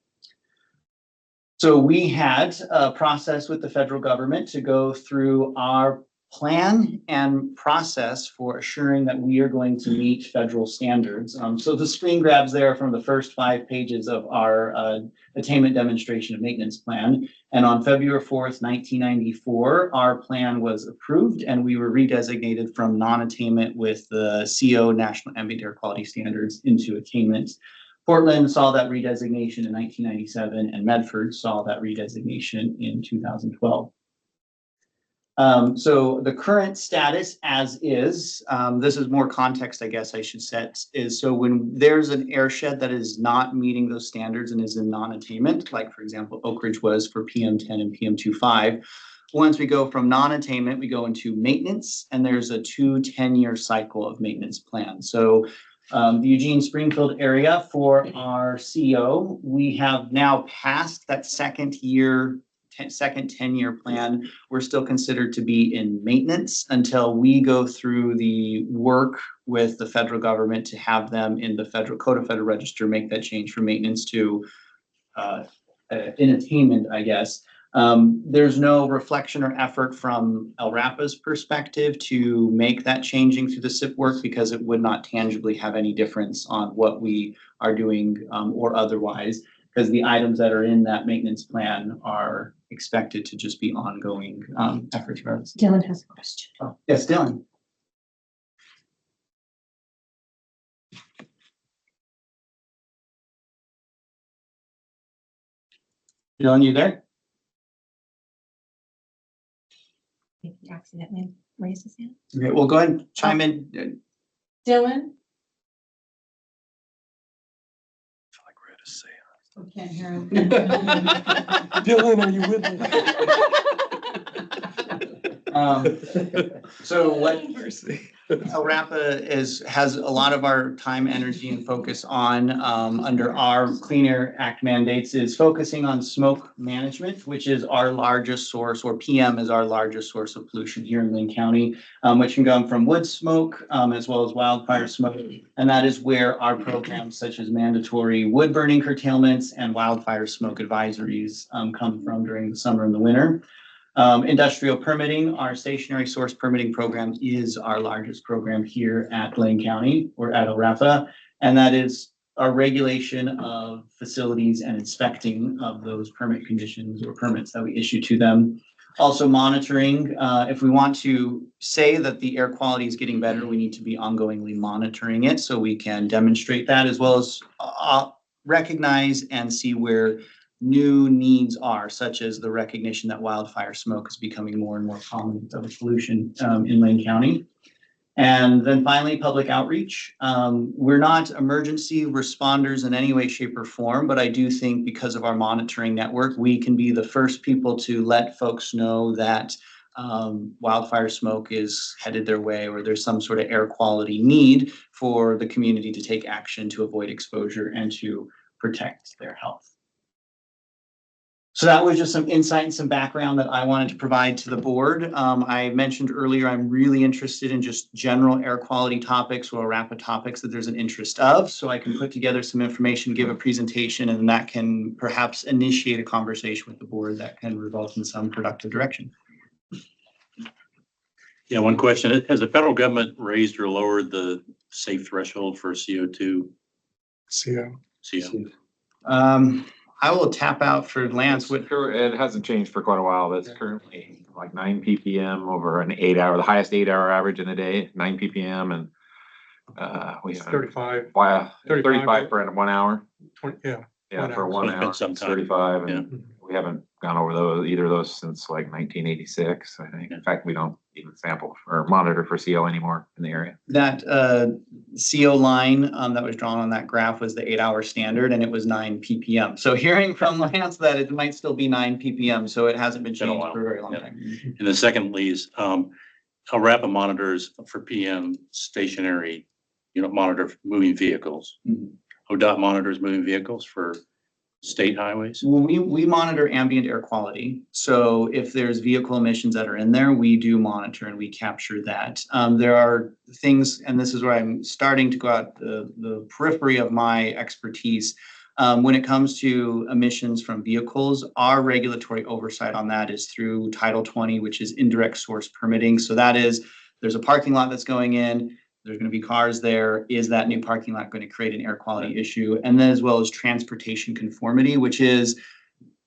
So we had a process with the federal government to go through our plan and process for assuring that we are going to meet federal standards. So the screen grabs there from the first 5 pages of our attainment demonstration and maintenance plan. And on February 4th, 1994, our plan was approved and we were redesignated from non-attainment with the CO National Ambient Air Quality Standards into attainment. Portland saw that redesignation in 1997 and Medford saw that redesignation in 2012. So the current status as is, this is more context, I guess I should set, is so when there's an airshed that is not meeting those standards and is in non-attainment, like for example, Oak Ridge was for PM10 and PM25, once we go from non-attainment, we go into maintenance, and there's a 10-year cycle of maintenance plan. So the Eugene Springfield area for our CO, we have now passed that second 10-year plan. We're still considered to be in maintenance until we go through the work with the federal government to have them in the federal Code of Federal Register make that change from maintenance to in attainment, I guess. There's no reflection or effort from LRAPA's perspective to make that changing through the SIP work because it would not tangibly have any difference on what we are doing or otherwise, because the items that are in that maintenance plan are expected to just be ongoing efforts. Dylan has a question. Oh, yes, Dylan. Dylan, you there? Maybe he accidentally raised his hand. Okay, well, go ahead and chime in. Dylan? We can't hear him. Dylan, are you with Um, So what LRAPA has a lot of our time, energy, and focus on under our Clean Air Act mandates is focusing on smoke management, which is our largest source, or PM is our largest source of pollution here in Lane County, which can come from wood smoke as well as wildfire smoke. And that is where our programs such as mandatory wood burning curtailments and wildfire smoke advisories come from during the summer and the winter. Industrial permitting, our stationary source permitting program is our largest program here at Lane County or at LRAPA. And that is our regulation of facilities and inspecting of those permit conditions or permits that we issue to them. Also monitoring, if we want to say that the air quality is getting better, we need to be ongoingly monitoring it so we can demonstrate that, as well as recognize and see where new needs are, such as the recognition that wildfire smoke is becoming more and more common of a pollution in Lane County. And then finally, public outreach. We're not emergency responders in any way, shape, or form, but I do think because of our monitoring network, we can be the first people to let folks know that wildfire smoke is headed their way or there's some sort of air quality need for the community to take action to avoid exposure and to protect their health. So that was just some insight and some background that I wanted to provide to the board. I mentioned earlier, I'm really interested in just general air quality topics or LRAPA topics that there's an interest of. So I can put together some information, give a presentation, and that can perhaps initiate a conversation with the board that can result in some productive direction. Yeah, one question. Has the federal government raised or lowered the safe threshold for CO2? CO. I will tap out for Lance. It hasn't changed for quite a while. That's currently like 9 ppm over an 8-hour, the highest 8-hour average in the day, 9 ppm, and we have 35. 35 for 1 hour. 20, yeah. Yeah, 1 for hour. 1 So it's been hour, some it's time. 35, and Yeah. we haven't gone over either of those since like 1986, I think. In fact, we don't even sample or monitor for CO anymore in the area. That CO line that was drawn on that graph was the 8-hour standard, and it was 9 ppm. So hearing from Lance that it might still be 9 ppm, so it hasn't been Been a changed while. for a very long Yeah. time. And then secondly is, LRAPA monitors for PM stationary, monitor moving vehicles. Mhm. ODOT monitors moving vehicles for state highways. Well, we monitor ambient air quality. So if there's vehicle emissions that are in there, we do monitor and we capture that. There are things, and this is where I'm starting to go out the periphery of my expertise. When it comes to emissions from vehicles, our regulatory oversight on that is through Title 20, which is indirect source permitting. So that is, there's a parking lot that's going in, there's going to be cars there. Is that new parking lot going to create an air quality issue? And then as well as transportation conformity, which is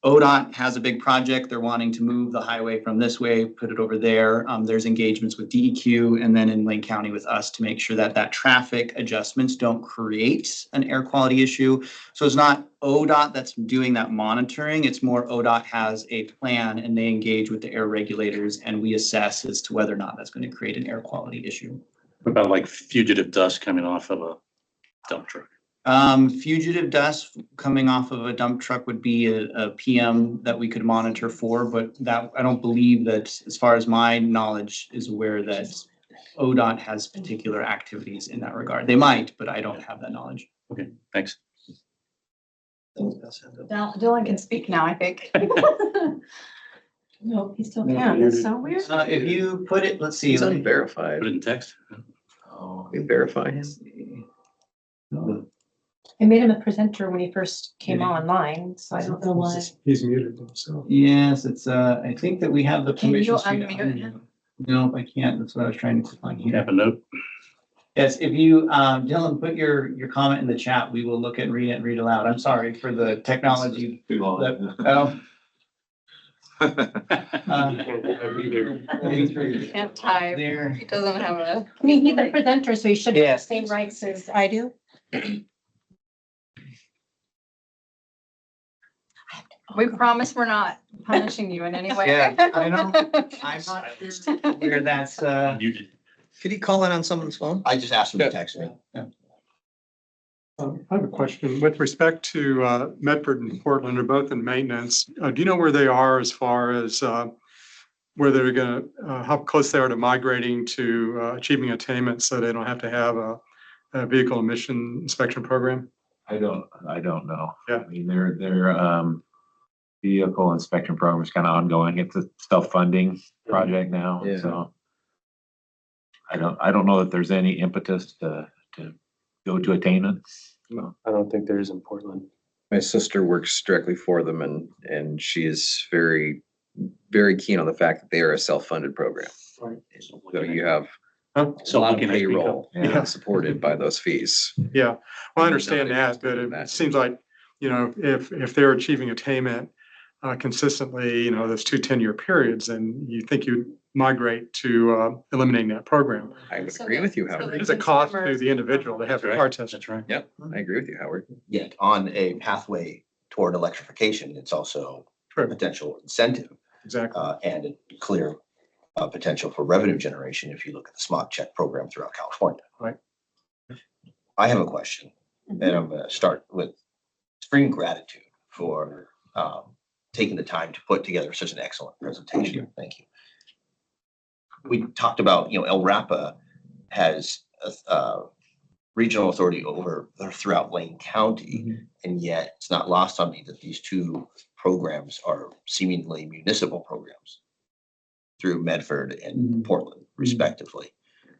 ODOT has a big project. They're wanting to move the highway from this way, put it over there. There's engagements with DEQ and then in Lane County with us to make sure that traffic adjustments don't create an air quality issue. So it's not ODOT that's doing that monitoring. It's more ODOT has a plan and they engage with the air regulators and we assess as to whether or not that's going to create an air quality issue. What about like fugitive dust coming off of a dump truck? Fugitive dust coming off of a dump truck would be a PM that we could monitor for, but that, I don't believe that, as far as my knowledge is aware, that ODOT has particular activities in that regard. They might, but I don't have that knowledge. Okay, thanks. Dylan can speak now, I think. No, he still can't. That's so weird. If you put it, let's see. He's let me- unverified. Put it in text. Oh, we verify him. let's see. I made him a presenter when he first came online, so I don't know why. He's muted himself. Yes, it's, I think that we have the Can you permission. to unmute him? No, I can't. That's what I was trying to find here. Have a note. Yes, if you, Dylan, put your comment in the chat, we will look at, read it and read aloud. I'm sorry for the technology. Oh. He can't type. There. He doesn't have a. I mean, he's a presenter, so he should have the Yes. same rights as I do. We promise we're not punishing you in any way. Yeah, I know. I'm not sure where that's, You did. Could he call in on someone's phone? I just asked him to text me. I have a question with respect to Medford and Portland are both in maintenance. Do you know where they are as far as where they're going to, how close they are to migrating to achieving attainment so they don't have to have a vehicle emission inspection program? I don't know. Yeah. I mean, their vehicle inspection program is kind of ongoing. It's a self-funding project now, Yeah. so. I don't know that there's any impetus to go to attainment. No, I don't think there is in Portland. My sister works directly for them and she is very, very keen on the fact that they are a self-funded program. Right. So you have Huh? a lot of looking at payroll Yeah. supported by those fees. Yeah, well, I understand that, but it seems like, you know, if they're achieving attainment consistently, you know, those 2 10-year periods, and you think you migrate to eliminating that program. I would So agree the- with you, so Howard. the- It's a cost to the individual to have the car tested. That's right. Yep, I agree with you, Howard. Yet on a pathway toward electrification, it's also a True, potential incentive exactly. and a clear potential for revenue generation if you look at the smog check program throughout California. Right. I have a question, and I'm going to start with extreme gratitude for taking the time to put together such an excellent presentation. Thank you. We talked about, you know, LRAPA has a regional authority over or throughout Lane County, and yet it's not lost on me that these two programs are seemingly municipal programs through Medford and Portland, respectively.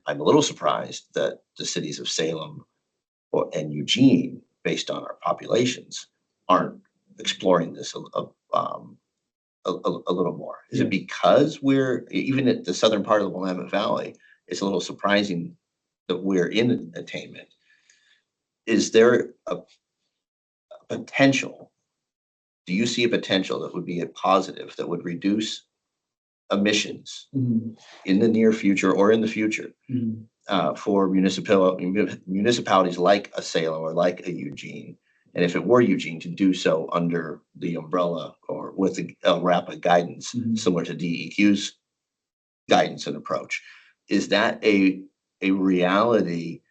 I'm a little surprised that the cities of Salem and Eugene, based on our populations, aren't exploring this a little more. Is it because we're, even at the southern part of the Willamette Valley, it's a little surprising that we're in attainment? Is there a potential? Do you see a potential that would be a positive that would reduce emissions in the near future or in the future for municipalities like a Salem or like a Eugene? And if it were Eugene, to do so under the umbrella or with the LRAPA guidance, similar to DEQ's guidance and approach, is that a reality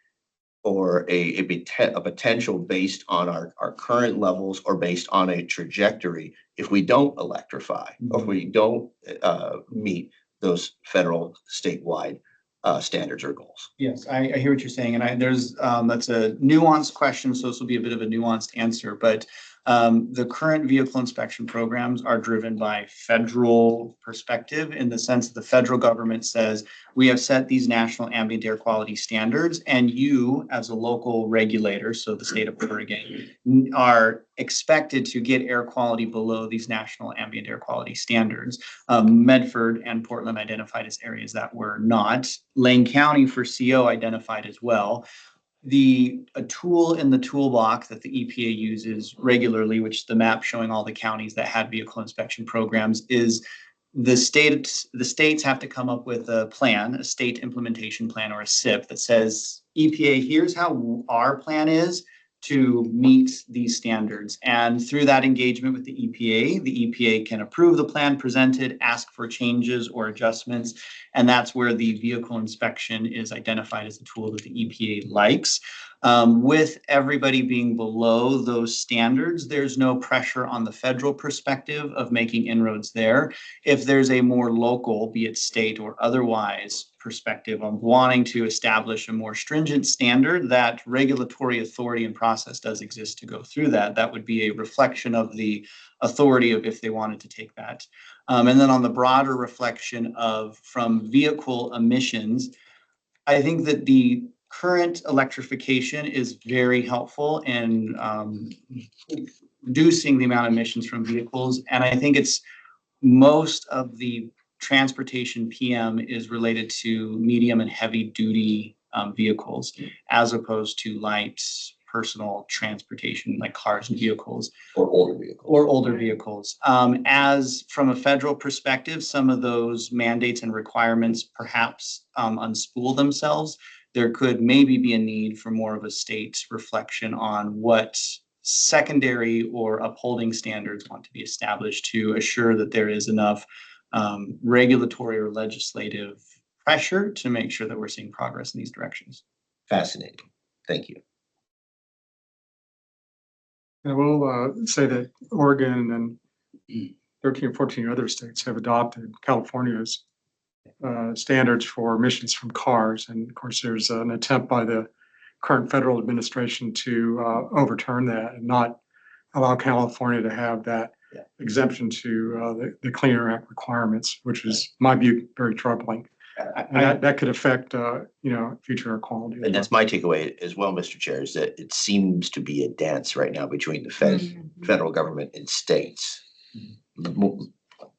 or a potential based on our current levels or based on a trajectory if we don't electrify or if we don't meet those federal statewide standards or goals? Yes, I hear what you're saying, and there's that's a nuanced question, so this will be a bit of a nuanced answer. But The current vehicle inspection programs are driven by federal perspective in the sense that the federal government says, we have set these national ambient air quality standards, and you, as a local regulator, so the state of Oregon, are expected to get air quality below these national ambient air quality standards. Medford and Portland identified as areas that were not. Lane County for CO identified as well. A tool in the toolbox that the EPA uses regularly, which the map showing all the counties that had vehicle inspection programs, is the states have to come up with a plan, a state implementation plan or a SIP that says, EPA, here's how our plan is to meet these standards. And through that engagement with the EPA can approve the plan presented, ask for changes or adjustments. And that's where the vehicle inspection is identified as a tool that the EPA likes. With everybody being below those standards, there's no pressure on the federal perspective of making inroads there. If there's a more local, be it state or otherwise, perspective on wanting to establish a more stringent standard, that regulatory authority and process does exist to go through that. That would be a reflection of the authority of if they wanted to take that. And then on the broader reflection of from vehicle emissions, I think that the current electrification is very helpful in reducing the amount of emissions from vehicles. And I think it's most of the transportation PM is related to medium and heavy duty vehicles, as opposed to light personal transportation like cars and vehicles. Or older vehicles. Or older vehicles. As from a federal perspective, some of those mandates and requirements perhaps unspool themselves. There could maybe be a need for more of a state reflection on what secondary or upholding standards want to be established to assure that there is enough regulatory or legislative pressure to make sure that we're seeing progress in these directions. Fascinating. Thank you. I will say that Oregon and 13 or 14 other states have adopted California's standards for emissions from cars. And of course, there's an attempt by the current federal administration to overturn that and not allow California to have that exemption to the Clean Air Act requirements, which is, in my view, very troubling. And that could affect, future air quality. And that's my takeaway as well, Mr. Chair, is that it seems to be a dance right now between the federal government and states.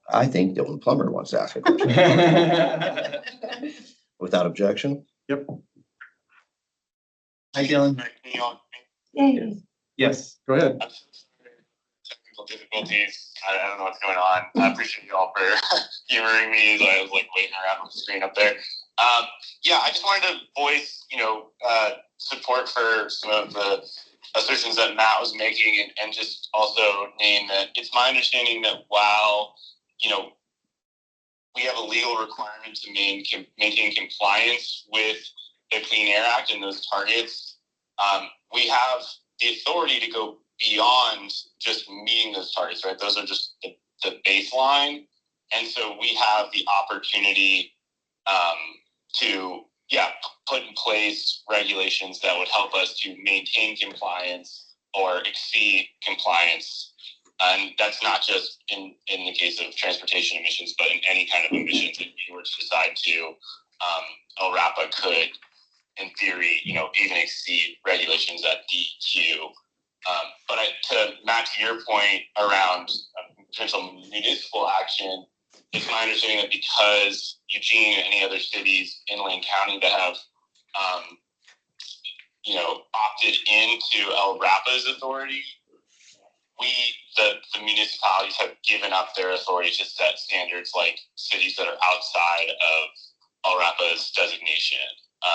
I think Dylan Plummer wants to ask a question. Without objection? Yep. Hi, Dylan. Yay. Yes. Go ahead. Technical difficulties. I don't know what's going on. I appreciate you all for humoring me as I was like waiting around with the screen up there. I just wanted to voice, support for some of the assertions that Matt was making, and just also name that it's my understanding that while, we have a legal requirement to maintain compliance with the Clean Air Act and those targets, we have the authority to go beyond just meeting those targets, right? Those are just the baseline. And so we have the opportunity to put in place regulations that would help us to maintain compliance or exceed compliance. And that's not just in the case of transportation emissions, but in any kind of emissions that you were to decide to, LRAPA could, in theory, even exceed regulations at DEQ. But to Matt, to your point around potential municipal action, it's my understanding that because Eugene and any other cities in Lane County that have, opted into LRAPA's authority, the municipalities have given up their authority to set standards like cities that are outside of LRAPA's designation.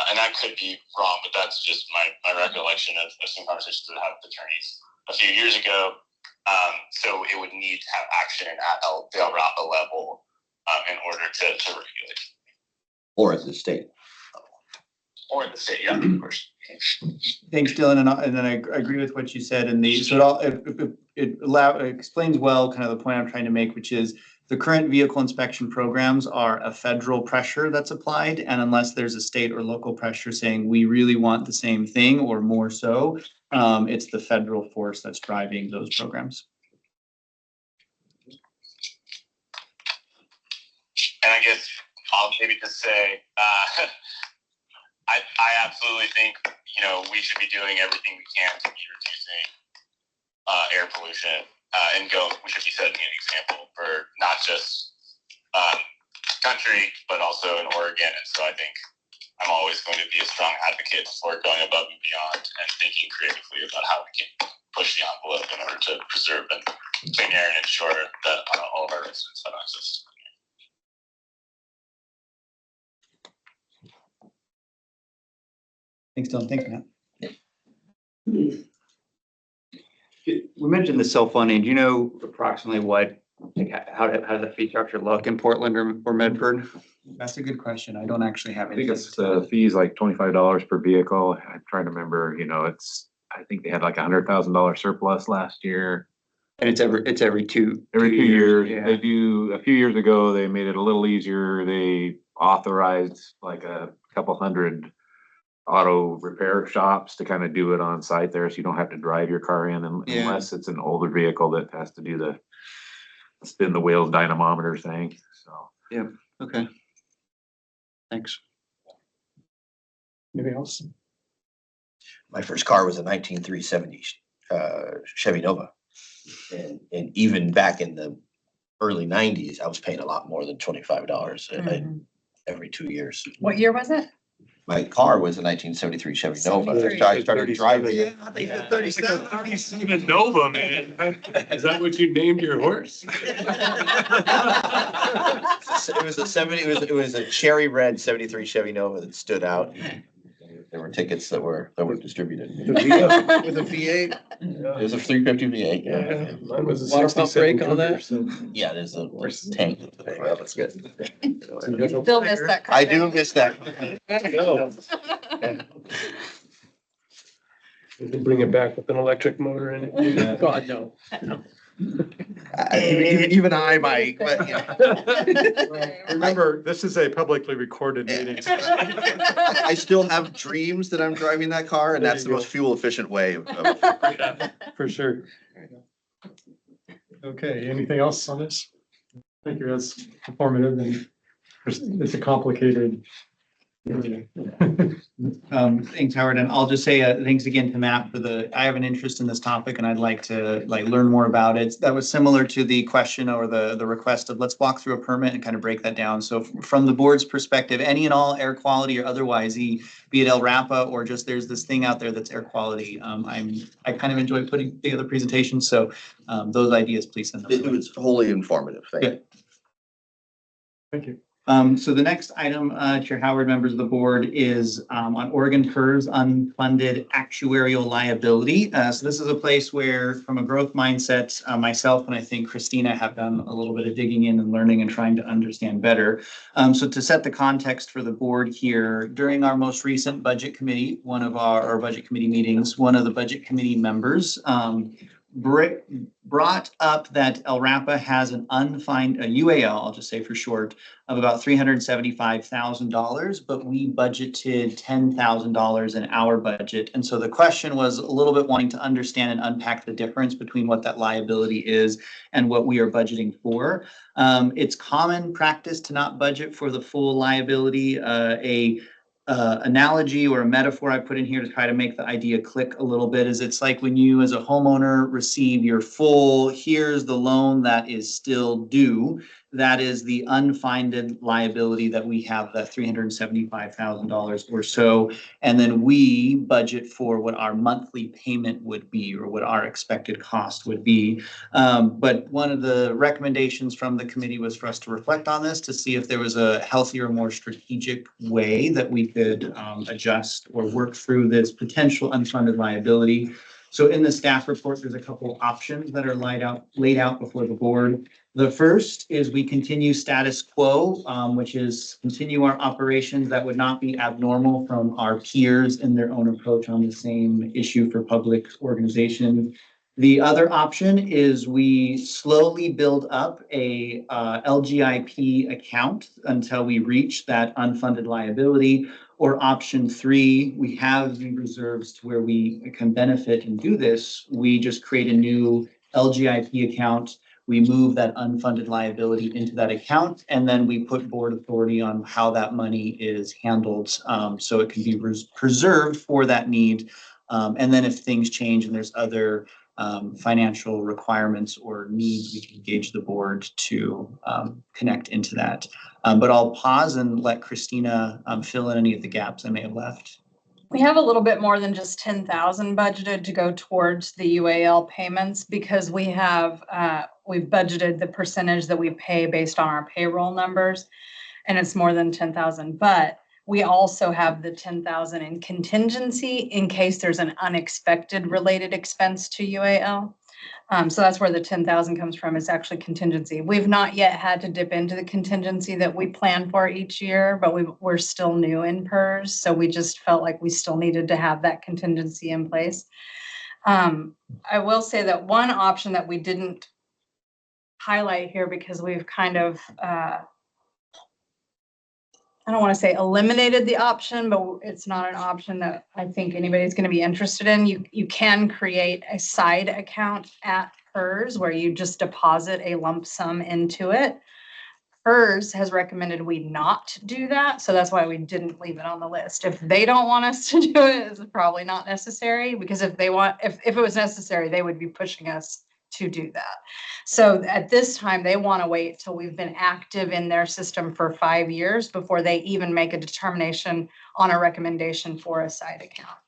And that could be wrong, but that's just my recollection of some conversations that I had with attorneys a few years ago. So it would need to have action at the LRAPA level in order to regulate. Or at the state? Or at the state, yeah, of course. Thanks, Dylan, and then I agree with what you said. And it explains well kind of the point I'm trying to make, which is The current vehicle inspection programs are a federal pressure that's applied, and unless there's a state or local pressure saying we really want the same thing or more so, it's the federal force that's driving those programs. And I guess I'll maybe just say, I absolutely think, we should be doing everything we can to be reducing air pollution, we should be setting an example for not just country, but also in Oregon. And so I think I'm always going to be a strong advocate for going above and beyond and thinking creatively about how we can push the envelope in order to preserve and clean air and ensure that all of our residents have access. Thanks, Dylan. Thanks, Matt. We mentioned the self-funding. Do you know approximately what, like, how does the fee structure look in Portland or Medford? That's a good question. I don't actually have I think anything. it's the fees like $25 per vehicle. I'm trying to remember, I think they had like $100,000 surplus last year. And it's every two Every 2 years, yeah. they do, a few years ago, they made it a little easier. They authorized like a couple hundred auto repair shops to kind of do it on site there, so you don't have to drive your car in Yeah. unless it's an older vehicle that has to do the spin the wheels dynamometer thing, so. Okay. Thanks. Anything else? My first car was a 370 Chevy Nova. And even back in the early 90s, I was paying a lot more than $25 every 2 years. What year was it? My car was a 1973 Chevy Nova. So I started driving it. I think it's 37. 37 Nova, man. Is that what you named your horse? It was a cherry red 73 Chevy Nova that stood out. There were tickets that were distributed. With a V8. It was a 350 V8. Yeah. Mine was a Water pump 67 brake on that? Cougar, so- Yeah, there's a tank. Well, that's good. Still miss that. I do miss that. We can bring it back with an electric motor in it. God, no. Even I might, but Remember, this is a publicly recorded meeting. I still have dreams that I'm driving that car, and that's the most fuel efficient way of For sure. Okay, anything else on this? Thank you, that's informative and it's a complicated. Thanks, Howard, and I'll just say thanks again to Matt for I have an interest in this topic and I'd like to learn more about it. That was similar to the question or the request of let's walk through a permit and kind of break that down. So from the board's perspective, any and all air quality or otherwise, be it LRAPA or just there's this thing out there that's air quality. I kind of enjoy putting together presentations, so those ideas, please send them. it was wholly informative. Thank you. Thank you. So the next item, Chair Howard, members of the board, is on Oregon PERS unfunded actuarial liability. So this is a place where, from a growth mindset, myself and I think Christina have done a little bit of digging in and learning and trying to understand better. So to set the context for the board here, during our most recent budget committee, one of our budget committee meetings, one of the budget committee members brought up that LRAPA has an unfunded, a UAL, I'll just say for short, of about $375,000, but we budgeted $10,000 in our budget. And so the question was a little bit wanting to understand and unpack the difference between what that liability is and what we are budgeting for. It's common practice to not budget for the full liability. Analogy or a metaphor I put in here to try to make the idea click a little bit is it's like when you as a homeowner receive your full, here's the loan that is still due. That is the unfunded liability that we have, that $375,000 or so. And then we budget for what our monthly payment would be or what our expected cost would be. But one of the recommendations from the committee was for us to reflect on this to see if there was a healthier, more strategic way that we could adjust or work through this potential unfunded liability. So in the staff report, there's a couple of options that are laid out before the board. The first is we continue status quo, which is continue our operations that would not be abnormal from our peers in their own approach on the same issue for public organizations. The other option is we slowly build up a LGIP account until we reach that unfunded liability. Or option three, we have the reserves to where we can benefit and do this. We just create a new LGIP account. We move that unfunded liability into that account, and then we put board authority on how that money is handled. So it can be preserved for that need. And then if things change and there's other financial requirements or needs, we can engage the board to connect into that. But I'll pause and let Christina fill in any of the gaps I may have left. We have a little bit more than just 10,000 budgeted to go towards the UAL payments because we have, we've budgeted the percentage that we pay based on our payroll numbers, and it's more than 10,000. But we also have the 10,000 in contingency in case there's an unexpected related expense to UAL. So that's where the 10,000 comes from, is actually contingency. We've not yet had to dip into the contingency that we plan for each year, but we're still new in PERS. So we just felt like we still needed to have that contingency in place. I will say that one option that we didn't highlight here because we've kind of, I don't want to say eliminated the option, but it's not an option that I think anybody's going to be interested in. You can create a side account at PERS where you just deposit a lump sum into it. PERS has recommended we not do that, so that's why we didn't leave it on the list. If they don't want us to do it, it's probably not necessary, because if it was necessary, they would be pushing us to do that. So at this time, they want to wait till we've been active in their system for 5 years before they even make a determination on a recommendation for a side account.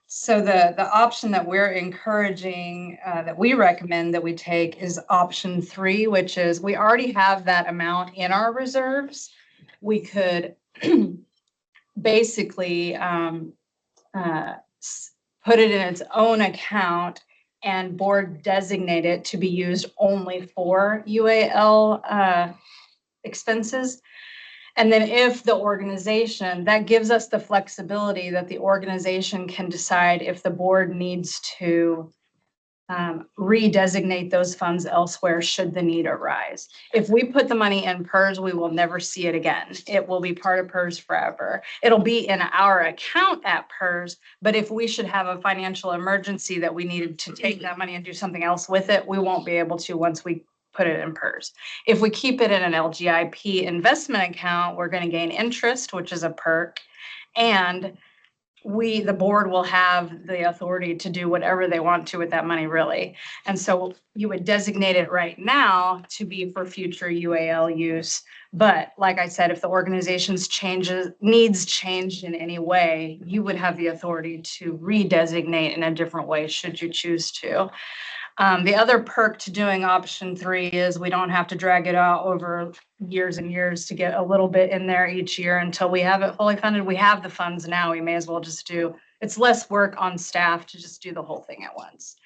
So the option that we're encouraging, that we recommend that we take, is option 3, which is we already have that amount in our reserves. We could basically put it in its own account and board designate it to be used only for UAL expenses. And then if the organization, that gives us the flexibility that the organization can decide if the board needs to redesignate those funds elsewhere should the need arise. If we put the money in PERS, we will never see it again. It will be part of PERS forever. It'll be in our account at PERS, but if we should have a financial emergency that we needed to take that money and do something else with it, we won't be able to once we put it in PERS. If we keep it in an LGIP investment account, we're going to gain interest, which is a perk, and the board will have the authority to do whatever they want to with that money, really. And so you would designate it right now to be for future UAL use. But like I said, if the organization's needs changed in any way, you would have the authority to redesignate in a different way should you choose to. The other perk to doing option 3 is we don't have to drag it out over years and years to get a little bit in there each year until we have it fully funded. We have the funds now. We may as well just it's less work on staff to just do the whole thing at once.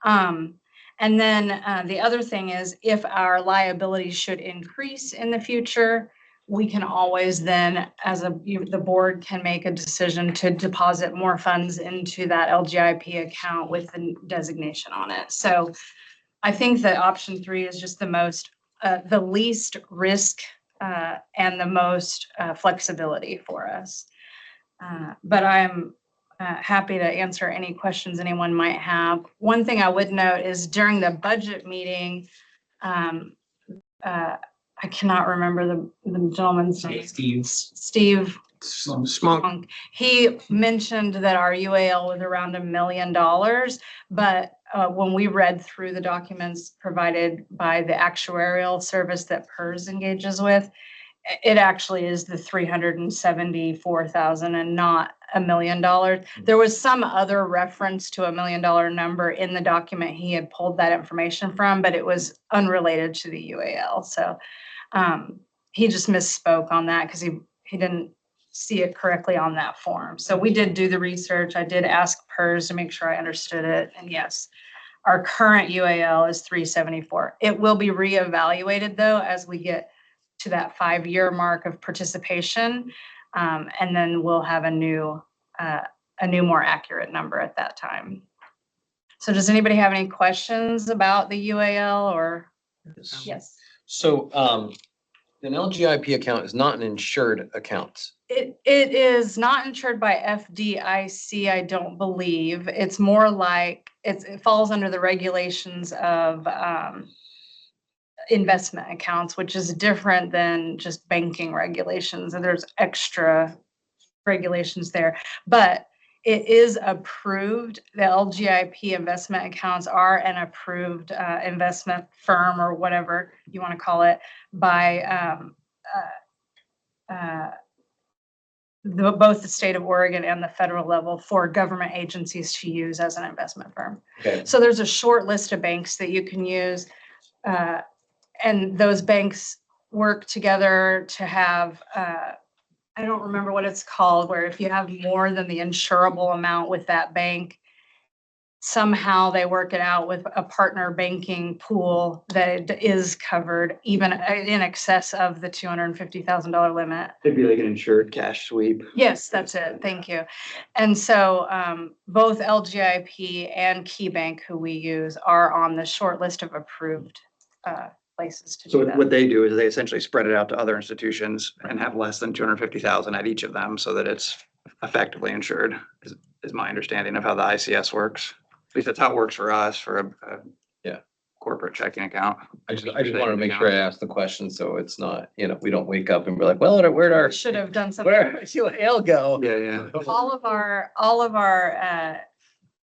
And then the other thing is, if our liabilities should increase in the future, we can always then, the board can make a decision to deposit more funds into that LGIP account with the designation on it. So I think that option 3 is just the least risk and the most flexibility for us. But I'm happy to answer any questions anyone might have. One thing I would note is during the budget meeting, I cannot remember the gentleman's name. Steve Smunk. He mentioned that our UAL was around $1 million, but when we read through the documents provided by the actuarial service that PERS engages with, it actually is the 374,000 and not $1 million. There was some other reference to $1 million number in the document he had pulled that information from, but it was unrelated to the UAL. So he just misspoke on that because he didn't see it correctly on that form. So we did do the research. I did ask PERS to make sure I understood it. And yes, our current UAL is 374. It will be reevaluated though as we get to that 5-year mark of participation, and then we'll have a new more accurate number at that time. So does anybody have any questions about the UAL or? Yes. So, an LGIP account is not an insured account. It is not insured by FDIC, I don't believe. It's more like, it falls under the regulations of investment accounts, which is different than just banking regulations. And there's extra regulations there. But it is approved. The LGIP investment accounts are an approved investment firm or whatever you want to call it by both the state of Oregon and the federal level for government agencies to use as an investment firm. Okay. So there's a short list of banks that you can use. And those banks work together to have, I don't remember what it's called, where if you have more than the insurable amount with that bank, somehow they work it out with a partner banking pool that it is covered even in excess of the $250,000 limit. It'd be like an insured cash sweep. Yes, that's it. Thank you. And so both LGIP and KeyBank, who we use, are on the short list of approved places to So do that. what they do is they essentially spread it out to other institutions and have less than 250,000 at each of them so that it's effectively insured, is my understanding of how the ICS works. At least that's how it works for us for a Yeah. corporate checking account. I just wanted to make sure I asked the question, so it's not, we don't wake up and be like, well, where'd our, We should have done something. where'd UAL go? Yeah, yeah. All of our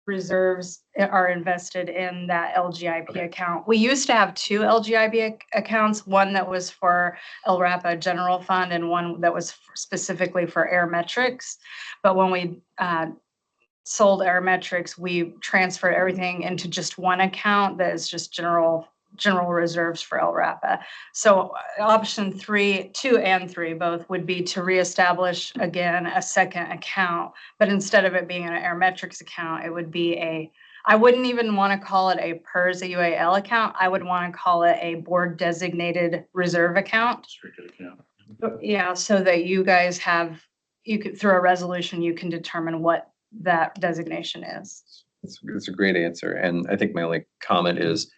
reserves are invested in that LGIP account. We used to have two LGIP accounts, one that was for LRAPA general fund and one that was specifically for Airmetrics. But when we sold Airmetrics, we transferred everything into just one account that is just general reserves for LRAPA. So option 2 and 3 both would be to reestablish again a second account, but instead of it being an Airmetrics account, it would be I wouldn't even want to call it a PERS UAL account. I would want to call it a board designated reserve account. Restricted account. Yeah, so that you guys through a resolution, you can determine what that designation is. It's a great answer. And I think my only comment is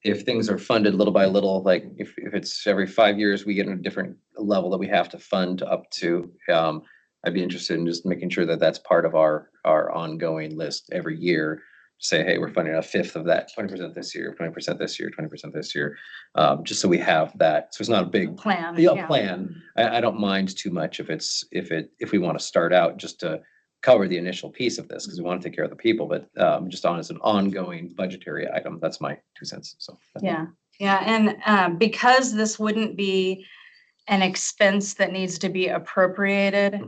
if things are funded little by little, like if it's every 5 years, we get a different level that we have to fund up to, I'd be interested in just making sure that that's part of our ongoing list every year. Say, hey, we're funding a fifth of that, 20% this year, 20% this year, 20% this year, just so we have that. So it's not a big Plan. plan. I don't mind too much if we want to start out just to cover the initial piece of this because we want to take care of the people, but just as an ongoing budgetary item, that's my 2 cents. So Yeah. And because this wouldn't be an expense that needs to be appropriated,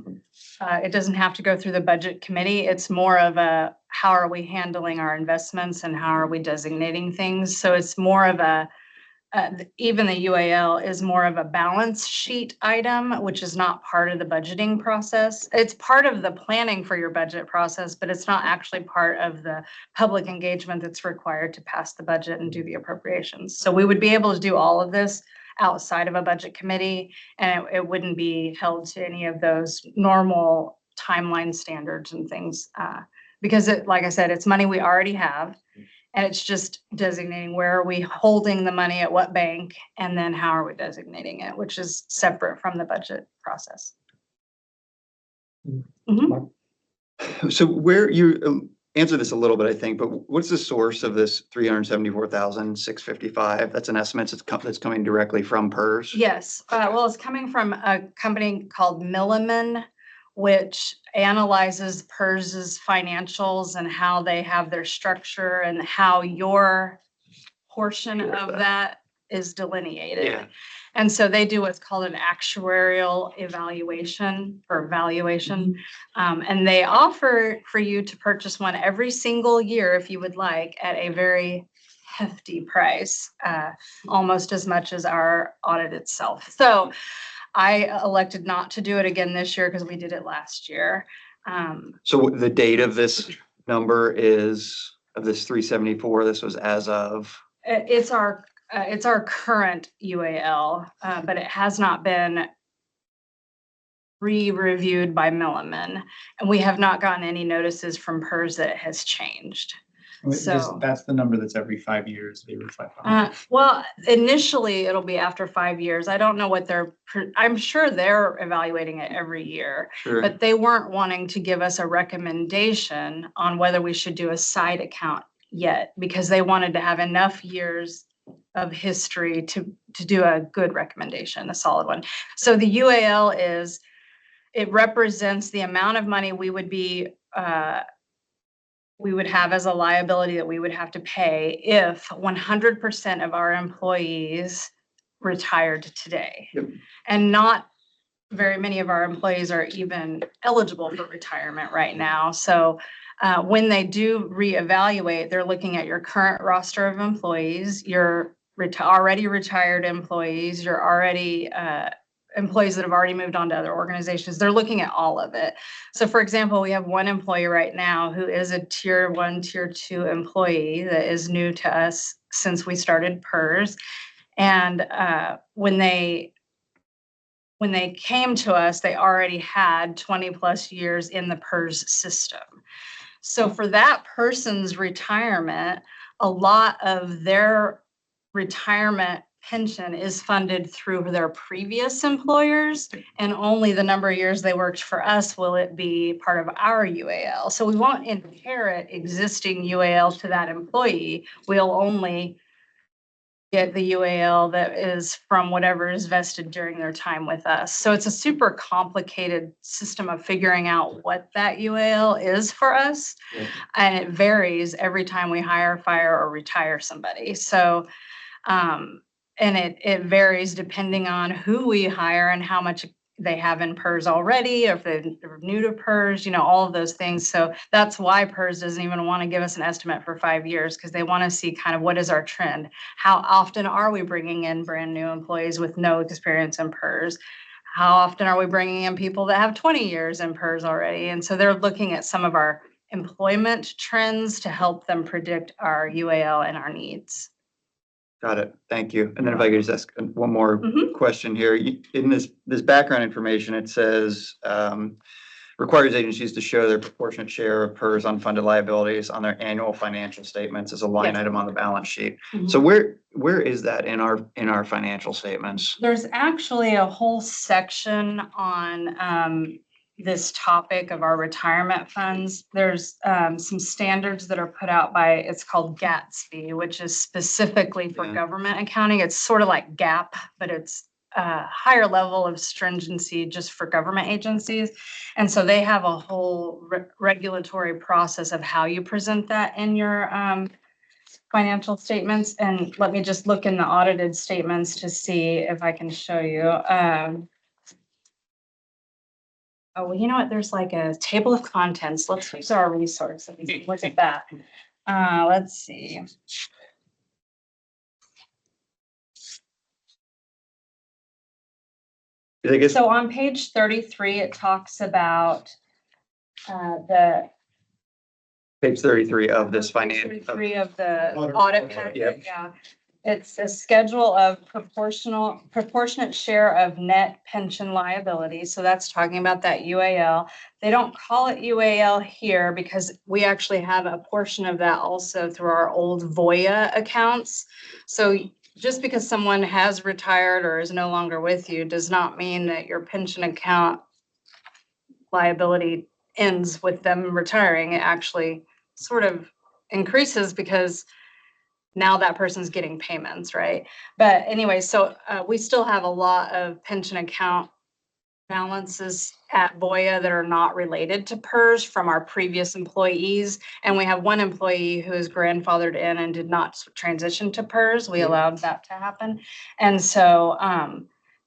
it doesn't have to go through the budget committee. It's more of how are we handling our investments and how are we designating things? So it's more of even the UAL is more of a balance sheet item, which is not part of the budgeting process. It's part of the planning for your budget process, but it's not actually part of the public engagement that's required to pass the budget and do the appropriations. So we would be able to do all of this outside of a budget committee, and it wouldn't be held to any of those normal timeline standards and things. Because like I said, it's money we already have. And it's just designating where are we holding the money at what bank, and then how are we designating it, which is separate from the budget process. Mhm. So where you answered this a little bit, I think, but what's the source of this 374,655? That's an estimate that's coming directly from PERS? Yes, well, it's coming from a company called Milliman, which analyzes PERS's financials and how they have their structure and how your portion of that is delineated. Yeah. And so they do what's called an actuarial evaluation or valuation. And they offer for you to purchase one every single year if you would like at a very hefty price, almost as much as our audit itself. So I elected not to do it again this year because we did it last year. So the date of this number of this 374, this was as of? It's our current UAL, but it has not been re-reviewed by Milliman, and we have not gotten any notices from PERS that it has changed. So. That's the number that's every 5 years they reflect on. Well, initially it'll be after 5 years. I don't know what I'm sure they're evaluating it every year, Sure. but they weren't wanting to give us a recommendation on whether we should do a side account yet, because they wanted to have enough years of history to do a good recommendation, a solid one. So the UAL it represents the amount of money we would have as a liability that we would have to pay if 100% of our employees retired today. Yep. And not very many of our employees are even eligible for retirement right now. So when they do reevaluate, they're looking at your current roster of employees, your already retired employees, your already employees that have already moved on to other organizations. They're looking at all of it. So for example, we have one employee right now who is a tier 1, tier 2 employee that is new to us since we started PERS. And when they came to us, they already had 20 plus years in the PERS system. So for that person's retirement, a lot of their retirement pension is funded through their previous employers, and only the number of years they worked for us will it be part of our UAL. So we won't inherit existing UAL to that employee. We'll only get the UAL that is from whatever is vested during their time with us. So it's a super complicated system of figuring out what that UAL is for us. Yeah. And it varies every time we hire, fire, or retire somebody. So and it varies depending on who we hire and how much they have in PERS already, or if they're new to PERS, all of those things. So that's why PERS doesn't even want to give us an estimate for 5 years, because they want to see kind of what is our trend. How often are we bringing in brand new employees with no experience in PERS? How often are we bringing in people that have 20 years in PERS already? And so they're looking at some of our employment trends to help them predict our UAL and our needs. Got it. Thank you. And then if I could just ask one more Mhm. question here. In this background information, it says requires agencies to show their proportionate share of PERS unfunded liabilities on their annual financial statements as a line Yes. item on the balance sheet. Mhm. So where is that in our financial statements? There's actually a whole section on this topic of our retirement funds. There's some standards that are put out by, it's called GATSB, which is specifically for Yeah. government accounting. It's sort of like GAAP, but it's a higher level of stringency just for government agencies. And so they have a whole regulatory process of how you present that in your financial statements. And let me just look in the audited statements to see if I can show you. Oh, well, you know what? There's like a table of contents. Let's use our resource. Look at that. Let's see. I guess So on page 33, it talks about the page 33 of this Page financial. 33 of the audit packet, Yep. yeah. It's a schedule of proportionate share of net pension liability. So that's talking about that UAL. They don't call it UAL here because we actually have a portion of that also through our old Voya accounts. So just because someone has retired or is no longer with you does not mean that your pension account liability ends with them retiring. It actually sort of increases because now that person's getting payments, right? But anyway, so we still have a lot of pension account balances at Voya that are not related to PERS from our previous employees. And we have one employee who is grandfathered in and did not transition to PERS. We allowed that to happen. And so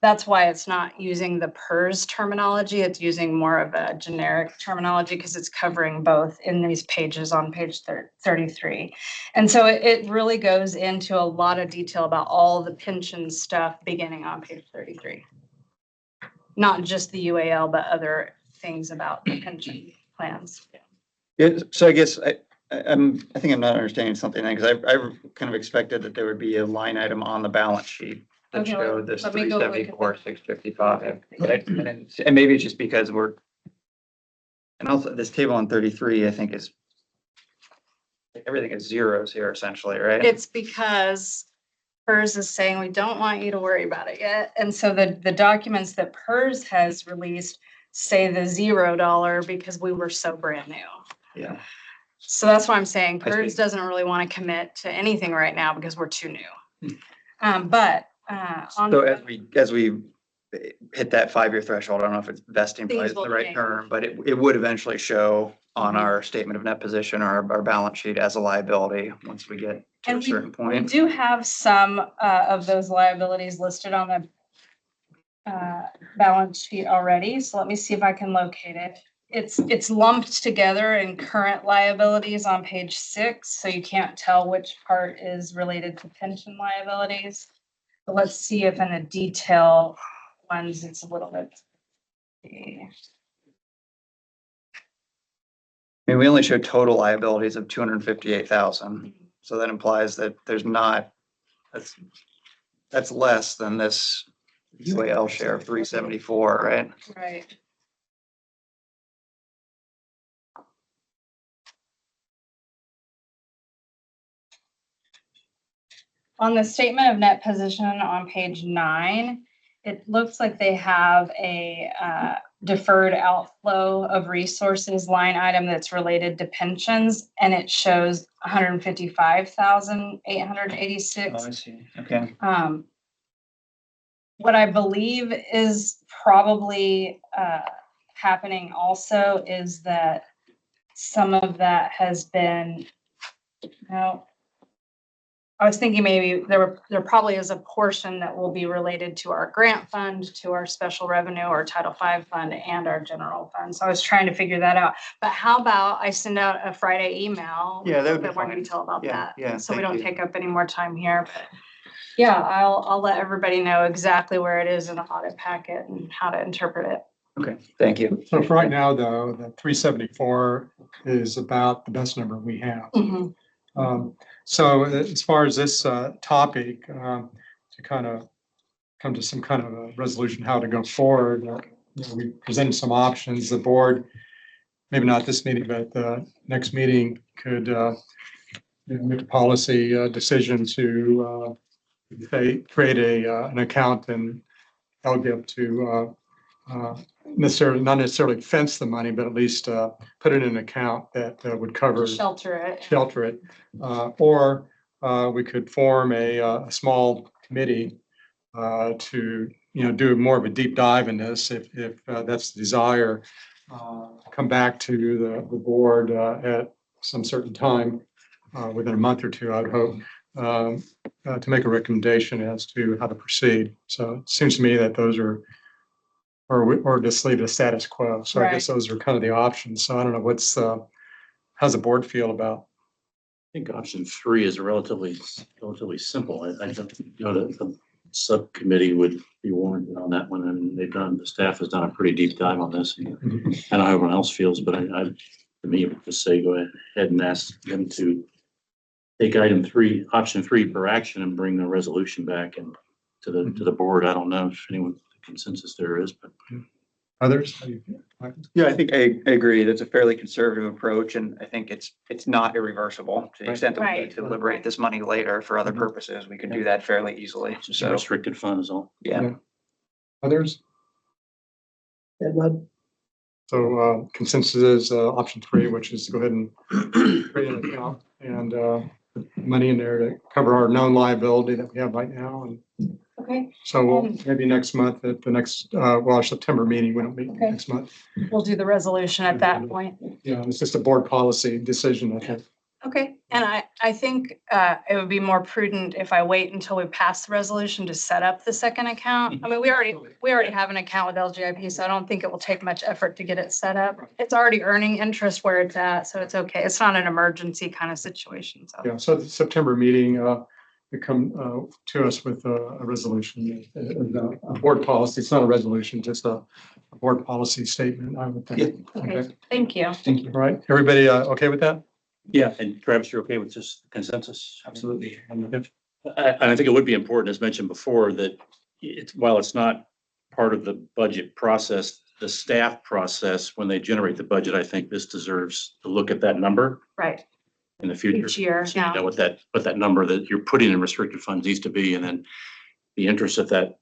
that's why it's not using the PERS terminology. It's using more of a generic terminology because it's covering both in these pages on page 33. And so it really goes into a lot of detail about all the pension stuff beginning on page 33. Not just the UAL, but other things about the pension plans. Yeah, so I guess I think I'm not understanding something then, because I kind of expected that there would be a line item on the balance sheet that Okay, showed this let me go look at 374, 655. And maybe it's just because and also this table on 33, I think Everything is zeros here essentially, right? It's because PERS is saying we don't want you to worry about it yet. And so the documents that PERS has released say the $0 because we were so brand new. Yeah. So that's why I'm saying I see. PERS doesn't really want to commit to anything right now because we're too new. Hmm. But on So as we hit that 5-year threshold, I don't know if it's vesting Things probably is will the right change. term, but it would eventually show on Mhm. our statement of net position or our balance sheet as a liability once we get to a And certain we point. do have some of those liabilities listed on the balance sheet already. So let me see if I can locate it. It's lumped together in current liabilities on page 6, so you can't tell which part is related to pension liabilities. But let's see if in the detail ones, it's a little bit. I mean, we only show total liabilities of 258,000. So that implies that there's not, that's less than this UAL share of 374, right? Right. On the statement of net position on page 9, it looks like they have a deferred outflow of resources line item that's related to pensions, and it shows 155,886. see. Okay. What I believe is probably happening also is that some of that has been, no, I was thinking maybe there probably is a portion that will be related to our grant fund, to our special revenue or Title V fund and our general fund. So I was trying to figure that out. But how about I send out a Friday email? with Yeah, that a would be bit more fine. detail about Yeah, that. yeah, So we thank don't you. take up any more time here. But yeah, I'll let everybody know exactly where it is in the audit packet and how to interpret it. Okay, thank you. So for right now, though, the 374 is about the best number we have. Mhm. So as far as this topic, to kind of come to some kind of a resolution, how to go forward, we presented some options. The board, maybe not this meeting, but the next meeting could make a policy decision to create an account and that'll be up to not necessarily fence the money, but at least put it in an account that would cover. Shelter it. Shelter it. Or we could form a small committee to, do more of a deep dive in this if that's the desire. Come back to the board at some certain time, within a month or two, I'd hope, to make a recommendation as to how to proceed. So it seems to me that those are, or just leave it a status quo. So I guess those are kind of the options. So I don't know how's the board feel about? I think option 3 is relatively simple. I don't know that the subcommittee would be warranted on that one. And the staff has done a pretty deep dive on this. And I don't know how everyone else feels, but to me, it would just say, go ahead and ask them to take option 3 for action and bring the resolution back and to the board. I don't know if anyone consensus there is, but. Others? How do you feel? Yeah, I think I agree. That's a fairly conservative approach, and I think it's not irreversible to the extent that we need to liberate this money later for other purposes. We could do that fairly easily. It's just a So, restricted fund is all. yeah. Others? So consensus is option 3, which is to go ahead and create an account and put money in there to cover our known liability that we have right now. And Okay, so we'll maybe next month at the next, our September meeting, we don't meet Okay. next month. we'll do the resolution at that point. Yeah, it's just a board policy decision, I think. Okay, and I think it would be more prudent if I wait until we pass the resolution to set up the second account. I mean, we already have an account with LGIP, so I don't think it will take much effort to get it set up. It's already earning interest where it's at, so it's okay. It's not an emergency kind of situation, so. Yeah, so the September meeting, you come to us with a resolution, a board policy. It's not a resolution, just a board policy statement, I would think. Okay, thank you. Thank you. All right, everybody okay with that? Yeah, and Travis, you're okay with just consensus? Absolutely. And I think it would be important, as mentioned before, that while it's not part of the budget process, the staff process, when they generate the budget, I think this deserves to look at that number. Right. in the future. Each year, So you yeah. know what that number that you're putting in restricted funds needs to be, and then the interest that that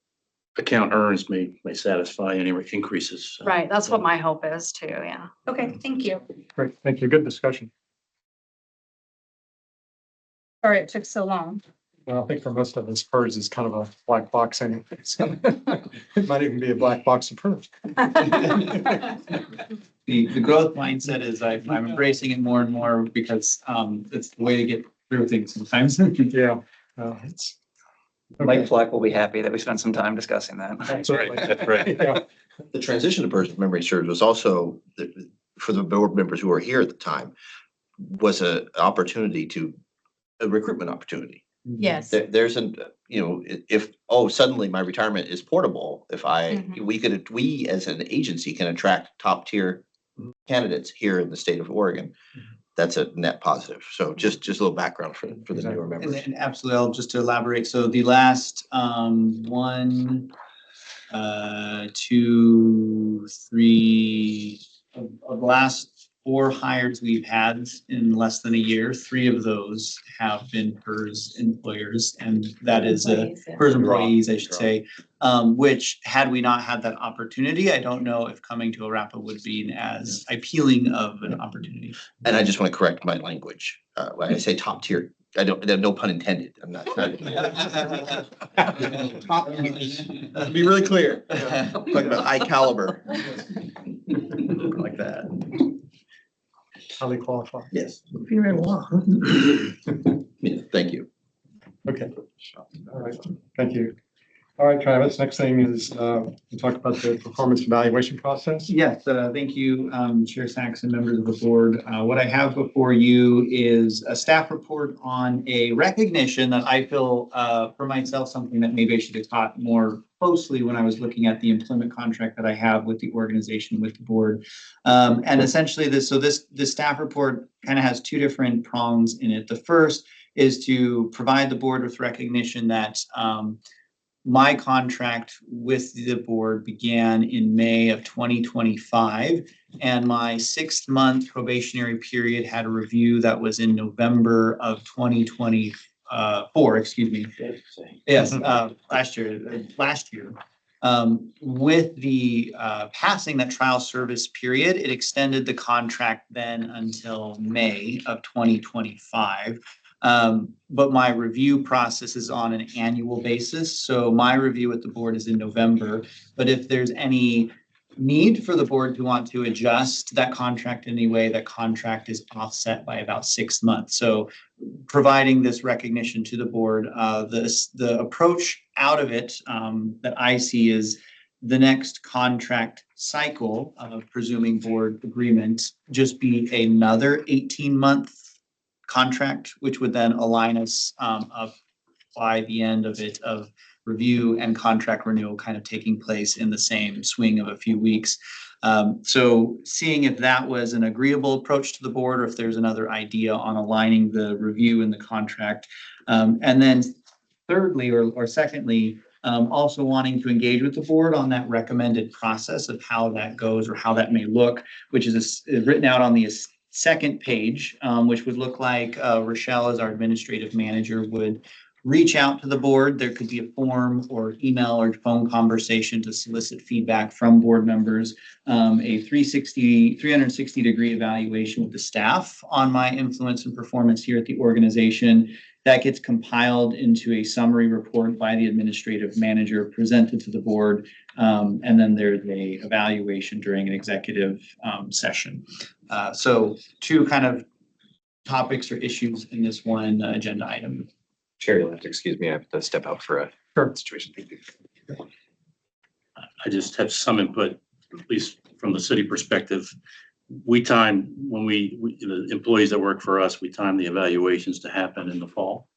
account earns may satisfy any increases. Right, that's what my hope is too, yeah. Okay, thank you. Great, thank you. Good discussion. Sorry it took so long. Well, I think for most of us, PERS is kind of a black box anyway. So it might even be a black box of PERS. The growth mindset is I'm embracing it more and more because it's the way to get through things sometimes. Yeah, it's. Mike Fleck will be happy that we spent some time discussing that. Absolutely. That's right. Yeah. The transition to PERS, if memory serves, was also, for the board members who were here at the time, was a recruitment opportunity. Yes. There's if, suddenly my retirement is portable, we as an agency can attract top tier candidates here in the state of Oregon. That's a net positive. So just a little background for the newer And members. then absolutely, I'll just to elaborate. So the last 2, 3 of the last 4 hires we've had in less than a year, 3 of those have been PERS employers, and that is PERS employees, I should say. Which had we not had that opportunity, I don't know if coming to LRAPA would be as appealing of an opportunity. And I just want to correct my language. When I say top tier, no pun intended. I'm not. Be really clear. Talking about high caliber. Like that. Highly qualified. Yes. Very well. Yeah, thank you. Okay. All right. Thank you. All right, Travis, next thing is we talk about the performance evaluation process. Yes, thank you, Chair Sachs and members of the board. What I have before you is a staff report on a recognition that I feel for myself, something that maybe I should have taught more closely when I was looking at the employment contract that I have with the organization, with the board. And essentially this staff report kind of has 2 different prongs in it. The first is to provide the board with recognition that my contract with the board began in May of 2025, and my 6-month probationary period had a review that was in November of 2024, excuse me. Yes, last year. With the passing that trial service period, it extended the contract then until May of 2025. But my review process is on an annual basis. So my review with the board is in November. But if there's any need for the board to want to adjust that contract in any way, that contract is offset by about 6 months. So providing this recognition to the board, the approach out of it that I see is the next contract cycle of presuming board agreement just be another 18-month contract, which would then align us up by the end of it of review and contract renewal kind of taking place in the same swing of a few weeks. So seeing if that was an agreeable approach to the board, or if there's another idea on aligning the review and the contract. And then thirdly, or secondly, also wanting to engage with the board on that recommended process of how that goes or how that may look, which is written out on the second page, which would look like Rochelle, as our administrative manager, would reach out to the board. There could be a form or email or phone conversation to solicit feedback from board members, a 360 degree evaluation with the staff on my influence and performance here at the organization. That gets compiled into a summary report by the administrative manager, presented to the board, and then there's a evaluation during an executive session. So 2 kind of topics or issues in this one agenda item. Chair, you'll have to excuse me. I have to step out for a situation. Thank you. I just have some input, at least from the city perspective. We time, when the employees that work for us, we time the evaluations to happen in the fall.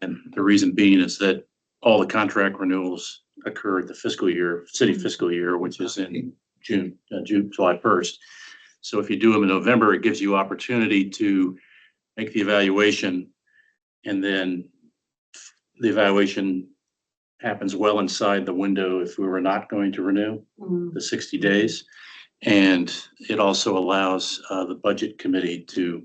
And the reason being is that all the contract renewals occur at the city fiscal year, which is in July 1st. So if you do them in November, it gives you opportunity to make the evaluation, and then the evaluation happens well inside the window if we were not going to renew the 60 days. And it also allows the budget committee to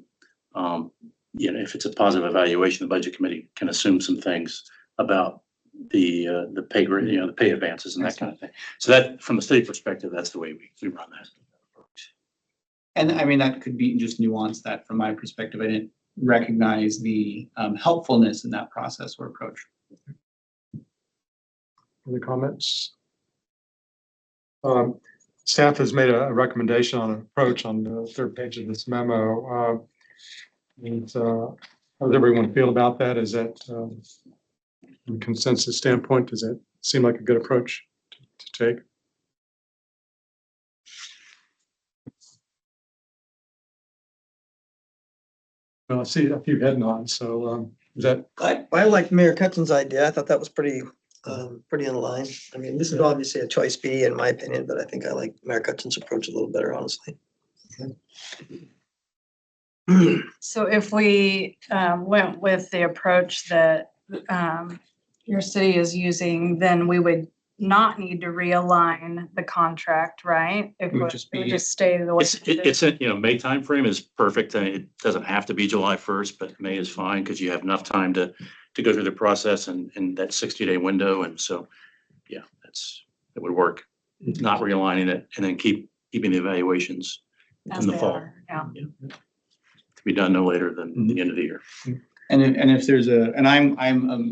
you know, if it's a positive evaluation, the budget committee can assume some things about the pay grade, you know, the pay advances and that kind of thing. So that, from the state perspective, that's the way we run that. And I mean, that could be just nuance that from my perspective. I didn't recognize the helpfulness in that process or approach. Any comments? Staff has made a recommendation on an approach on the third page of this memo. And how does everyone feel about that? Is that from a consensus standpoint, does that seem like a good approach to take? Well, I see a few head nods, so is that, I like Mayor Cutchin's idea. I thought that was pretty in line. I mean, this is obviously a choice B in my opinion, but I think I like Mayor Cutchin's approach a little better, honestly. So if we went with the approach that your city is using, then we would not need to realign the contract, right? If It would just it would be- just stay the way. It's a, you know, May timeframe is perfect. It doesn't have to be July 1st, but May is fine because you have enough time to go through the process and that 60-day window. And so, yeah, it would work. Not realigning it and then keeping the evaluations as in the they fall. are, yeah. To be done no later than the end of the year. And if there's and I'm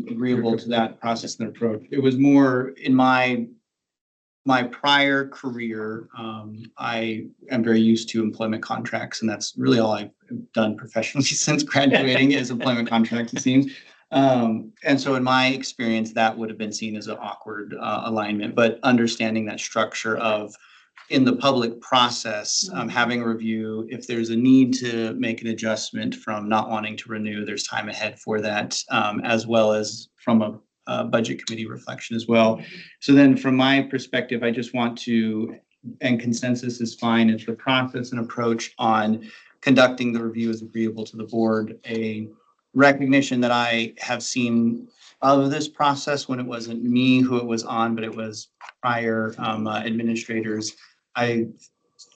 agreeable to that process and approach. It was more in my prior career, I am very used to employment contracts, and that's really all I've done professionally since graduating is employment contracts, it seems. And so in my experience, that would have been seen as an awkward alignment, but understanding that structure of in the public process, having a review, if there's a need to make an adjustment from not wanting to renew, there's time ahead for that, as well as from a budget committee reflection as well. So then from my perspective, I just want to, and consensus is fine, if the process and approach on conducting the review is agreeable to the board, a recognition that I have seen of this process when it wasn't me who it was on, but it was prior administrators. I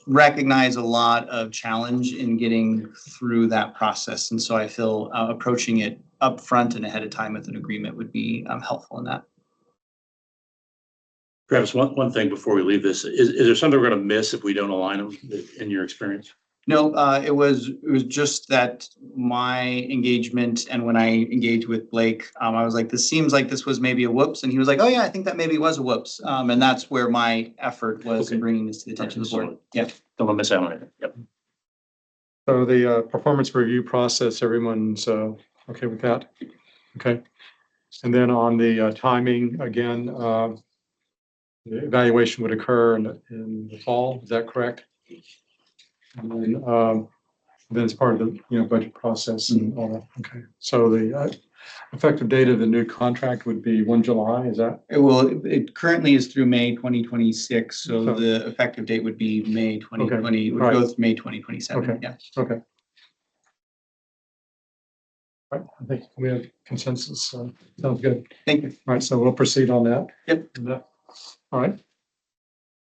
recognize a lot of challenge in getting through that process. And so I feel approaching it upfront and ahead of time with an agreement would be helpful in that. Travis, one thing before we leave this, is there something we're going to miss if we don't align them in your experience? No, it was just that my engagement and when I engaged with Blake, I was like, this seems like this was maybe a whoops. And he was like, oh yeah, I think that maybe was a whoops. And that's where my effort was in bringing this to the attention of the board. Yeah. Don't want to miss out on it. Yep. so the performance review process, everyone's okay with that? Okay. And then on the timing, again, the evaluation would occur in the fall, is that correct? And then it's part of the, budget process and all that, okay. So the effective date of the new contract would be 1 July, is that? It currently is through May 2026, so So- the effective date would be May 2020, would right. go through May 2027, Okay. yeah. Okay. All right, I think we have consensus, sounds good. Thank you. All right, so we'll proceed on that. Yep. All right.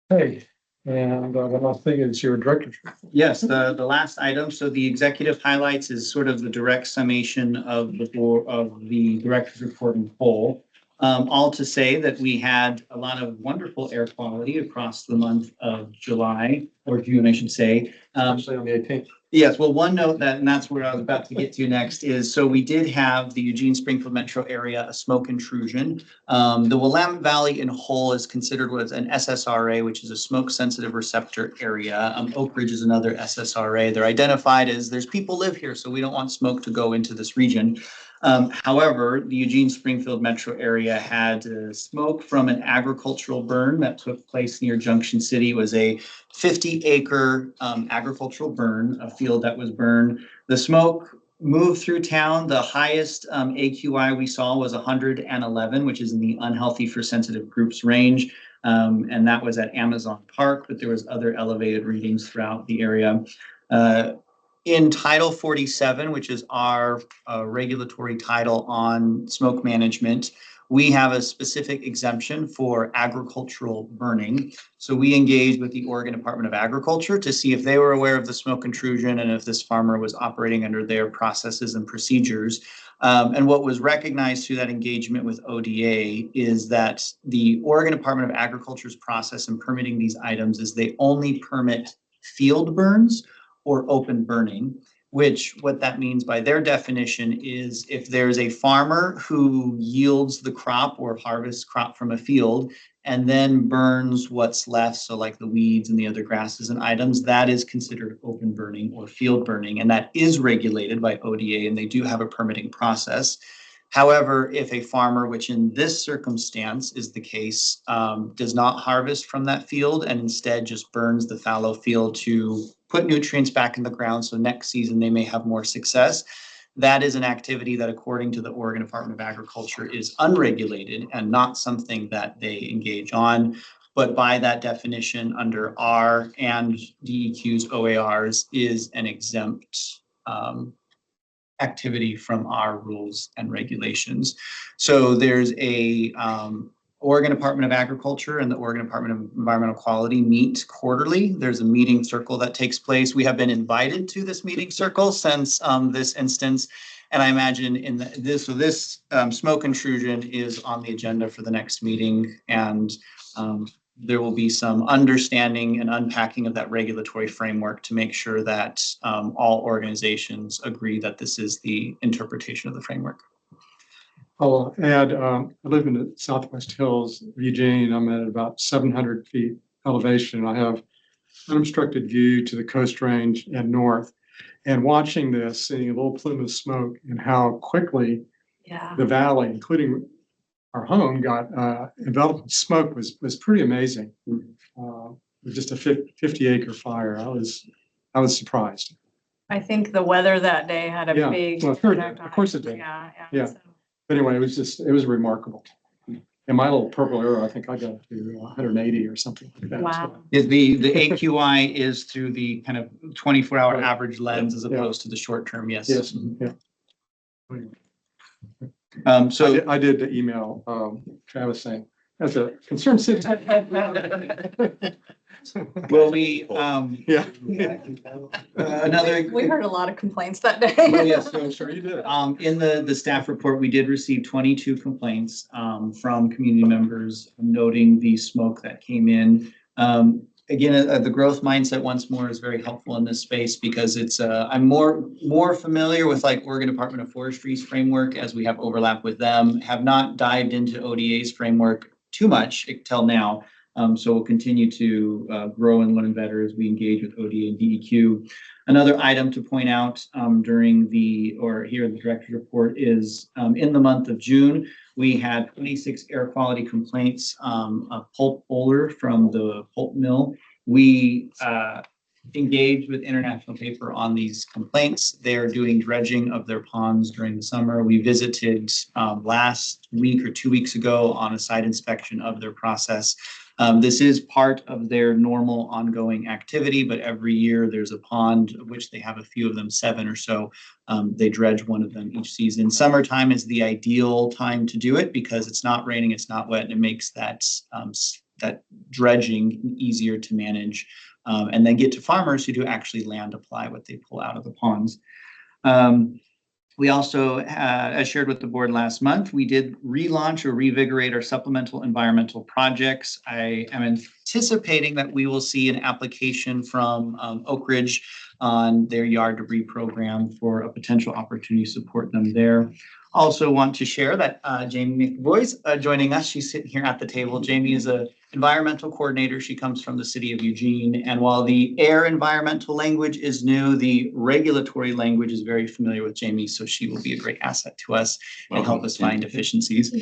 Hey, and the last thing is your director's. Yes, the last item, so the executive highlights is sort of the direct summation of the director's report in whole. All to say that we had a lot of wonderful air quality across the month of July, or June, I should say. Actually on the 18th. Yes, well, one note that, and that's where I was about to get to next is, so we did have the Eugene Springfield metro area, a smoke intrusion. The Willamette Valley in whole is considered was an SSRA, which is a smoke sensitive receptor area. Oak Ridge is another SSRA. They're identified as there's people live here, so we don't want smoke to go into this region. However, the Eugene Springfield metro area had smoke from an agricultural burn that took place near Junction City. It was a 50-acre agricultural burn, a field that was burned. The smoke moved through town. The highest AQI we saw was 111, which is in the unhealthy for sensitive groups range. And that was at Amazon Park, but there was other elevated readings throughout the area. In Title 47, which is our regulatory title on smoke management, we have a specific exemption for agricultural burning. So we engaged with the Oregon Department of Agriculture to see if they were aware of the smoke intrusion and if this farmer was operating under their processes and procedures. And what was recognized through that engagement with ODA is that the Oregon Department of Agriculture's process in permitting these items is they only permit field burns or open burning, which what that means by their definition is if there's a farmer who yields the crop or harvests crop from a field and then burns what's left, so like the weeds and the other grasses and items, that is considered open burning or field burning, and that is regulated by ODA, and they do have a permitting process. However, if a farmer, which in this circumstance is the case, does not harvest from that field and instead just burns the fallow field to put nutrients back in the ground so next season they may have more success, that is an activity that, according to the Oregon Department of Agriculture, is unregulated and not something that they engage on. But by that definition, under R and DEQ's OARs, is an exempt activity from our rules and regulations. So there's a Oregon Department of Agriculture and the Oregon Department of Environmental Quality meet quarterly. There's a meeting circle that takes place. We have been invited to this meeting circle since this instance. And I imagine in this smoke intrusion is on the agenda for the next meeting. And there will be some understanding and unpacking of that regulatory framework to make sure that all organizations agree that this is the interpretation of the framework. I'll add, I live in the Southwest Hills of Eugene. I'm at about 700 feet elevation. I have unobstructed view to the Coast Range and north. And watching this, seeing a little plume of smoke and how quickly the valley, including our home, got enveloped in smoke was pretty amazing. Just a 50-acre fire. I was surprised. I think the weather that day had a Yeah, big well, sure, impact on of course it. it did. Yeah. So- But anyway, it was remarkable. And my little purple arrow, I think I got to 180 or something like that. Wow. The AQI is through the kind of 24-hour Right. average lens as Yeah. opposed to the short term, yes. Yes, yeah. So I did email Travis saying, as a concerned citizen. will we, Yeah. another. We heard a lot of complaints that day. Oh, yes, I'm sure you did. in the staff report, we did receive 22 complaints from community members noting the smoke that came in. Again, the growth mindset once more is very helpful in this space because it's I'm more familiar with like Oregon Department of Forestry's framework as we have overlap with them. Have not dived into ODA's framework too much till now. So we'll continue to grow and learn better as we engage with ODA and DEQ. Another item to point out during here in the director's report is in the month of June, we had 26 air quality complaints, a pulp bowler from the pulp mill. We engaged with International Paper on these complaints. They're doing dredging of their ponds during the summer. We visited last week or 2 weeks ago on a site inspection of their process. This is part of their normal ongoing activity, but every year there's a pond, of which they have a few of them, 7 or so. They dredge one of them each season. Summertime is the ideal time to do it because it's not raining, it's not wet, and it makes that dredging easier to manage. And then get to farmers who do actually land apply what they pull out of the ponds. We also, as shared with the board last month, we did relaunch or revigorate our supplemental environmental projects. I am anticipating that we will see an application from Oak Ridge on their yard debris program for a potential opportunity to support them there. Also want to share that Jamie McBoy's joining us. She's sitting here at the table. Jamie is an environmental coordinator. She comes from the city of Eugene. And while the air environmental language is new, the regulatory language is very familiar with Jamie. So she will be a great asset to us and help us find efficiencies.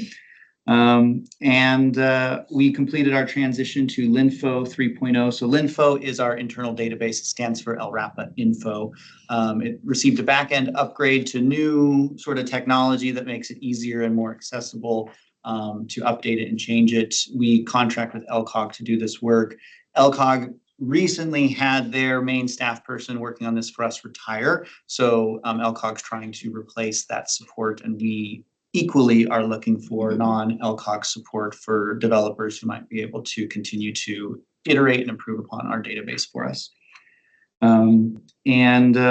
We completed our transition to LINFO 3.0. So LINFO is our internal database. It stands for LRAPA Info. It received a back-end upgrade to new sort of technology that makes it easier and more accessible to update it and change it. We contract with LCOG to do this work. LCOG recently had their main staff person working on this for us retire. So LCOG's trying to replace that support, and we equally are looking for non-LCOG support for developers who might be able to continue to iterate and improve upon our database for us.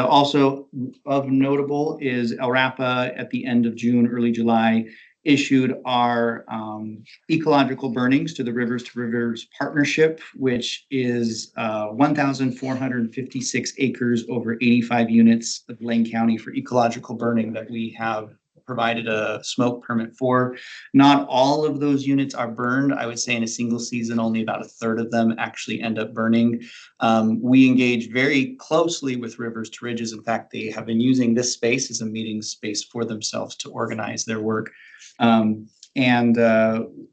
Also of notable is LRAPA at the end of June, early July, issued our ecological burnings to the Rivers to Rivers Partnership, which is 1,456 acres over 85 units of Lane County for ecological burning that we have provided a smoke permit for. Not all of those units are burned. I would say in a single season, only about a third of them actually end up burning. We engage very closely with Rivers to Ridges. In fact, they have been using this space as a meeting space for themselves to organize their work.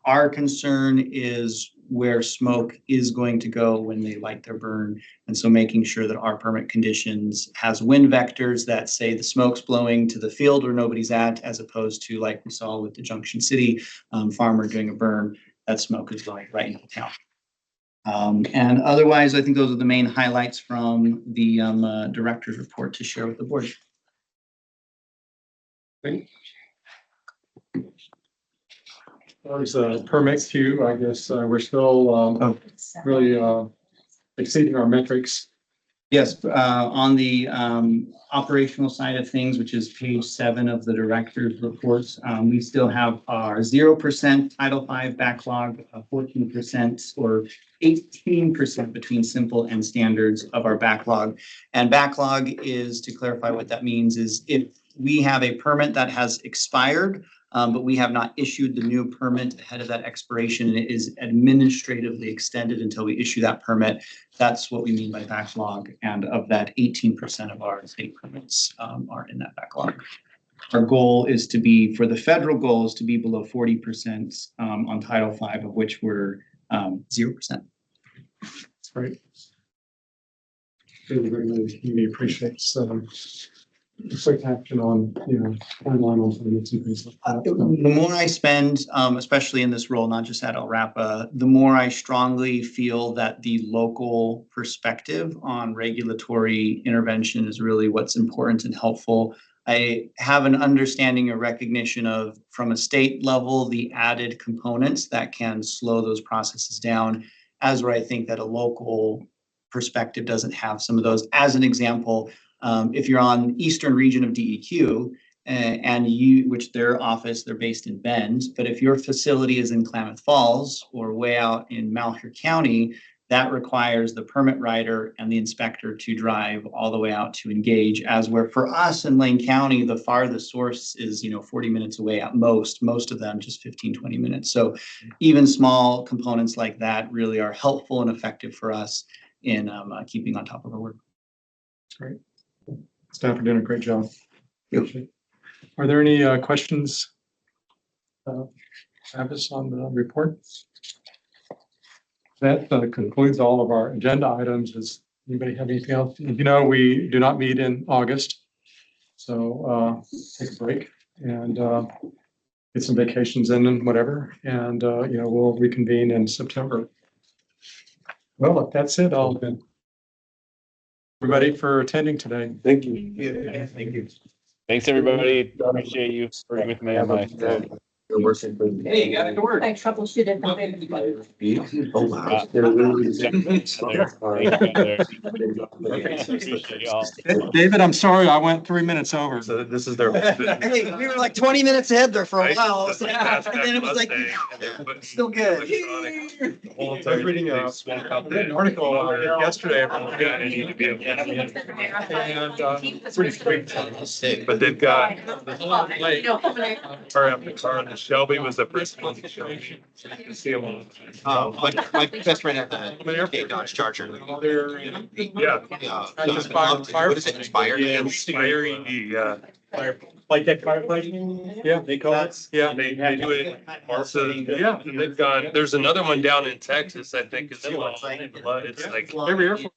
Our concern is where smoke is going to go when they light their burn. And so making sure that our permit conditions has wind vectors that say the smoke's blowing to the field where nobody's at, as opposed to like we saw with the Junction City farmer doing a burn, that smoke is going right into town. And otherwise, I think those are the main highlights from the director's report to share with the board. Great. There's a permit queue. I guess we're still really exceeding our metrics. Yes, on the operational side of things, which is page 7 of the director's reports, we still have our 0% Title V backlog, 14% or 18% between simple and standards of our backlog. And backlog is, to clarify what that means, is if we have a permit that has expired, but we have not issued the new permit ahead of that expiration, and it is administratively extended until we issue that permit. That's what we mean by backlog. And of that, 18% of our state permits are in that backlog. Our goal is to be, for the federal goal, is to be below 40% on Title V, of which we're 0%. That's great. Really appreciates quick action on, timeline on permits and things like that. The more I spend, especially in this role, not just at LRAPA, the more I strongly feel that the local perspective on regulatory intervention is really what's important and helpful. I have an understanding or recognition of, from a state level, the added components that can slow those processes down, as where I think that a local perspective doesn't have some of those. As an example, if you're on eastern region of DEQ and which their office, they're based in Bend, but if your facility is in Klamath Falls or way out in Malheur County, that requires the permit writer and the inspector to drive all the way out to engage, as where for us in Lane County, the farthest source is, 40 minutes away at most of them just 15, 20 minutes. So even small components like that really are helpful and effective for us in keeping on top of our work. That's great. Staff are doing a great job. Are there any questions, Travis, on the report? That concludes all of our agenda items. Does anybody have anything else? We do not meet in August, so take a break and get some vacations in and whatever, and we'll reconvene in September. Well, if that's it, I'll thank everybody for attending today. Thank you. Yeah, thank you. Thanks, everybody. Appreciate you working with me on my. Hey, you got it to work. I troubleshooted. Oh, wow. Appreciate y'all. David, I'm sorry, I went 3 minutes over. So this is their. Hey, we were like 20 minutes ahead there for a Right? while. That's like And then it was like, still good. I was reading an article yesterday about and pretty sweet. But they've got, car after car, and Shelby was the first one to show me. To see them all. My best friend had the Dodge Charger. Yeah. What is it, Inspired? Yeah, Inspiring, yeah. Like that firefighting? Yeah, they call it. Yeah, they do it. Also, yeah, and they've got, there's another one down in Texas, I think, it's like Every Air Force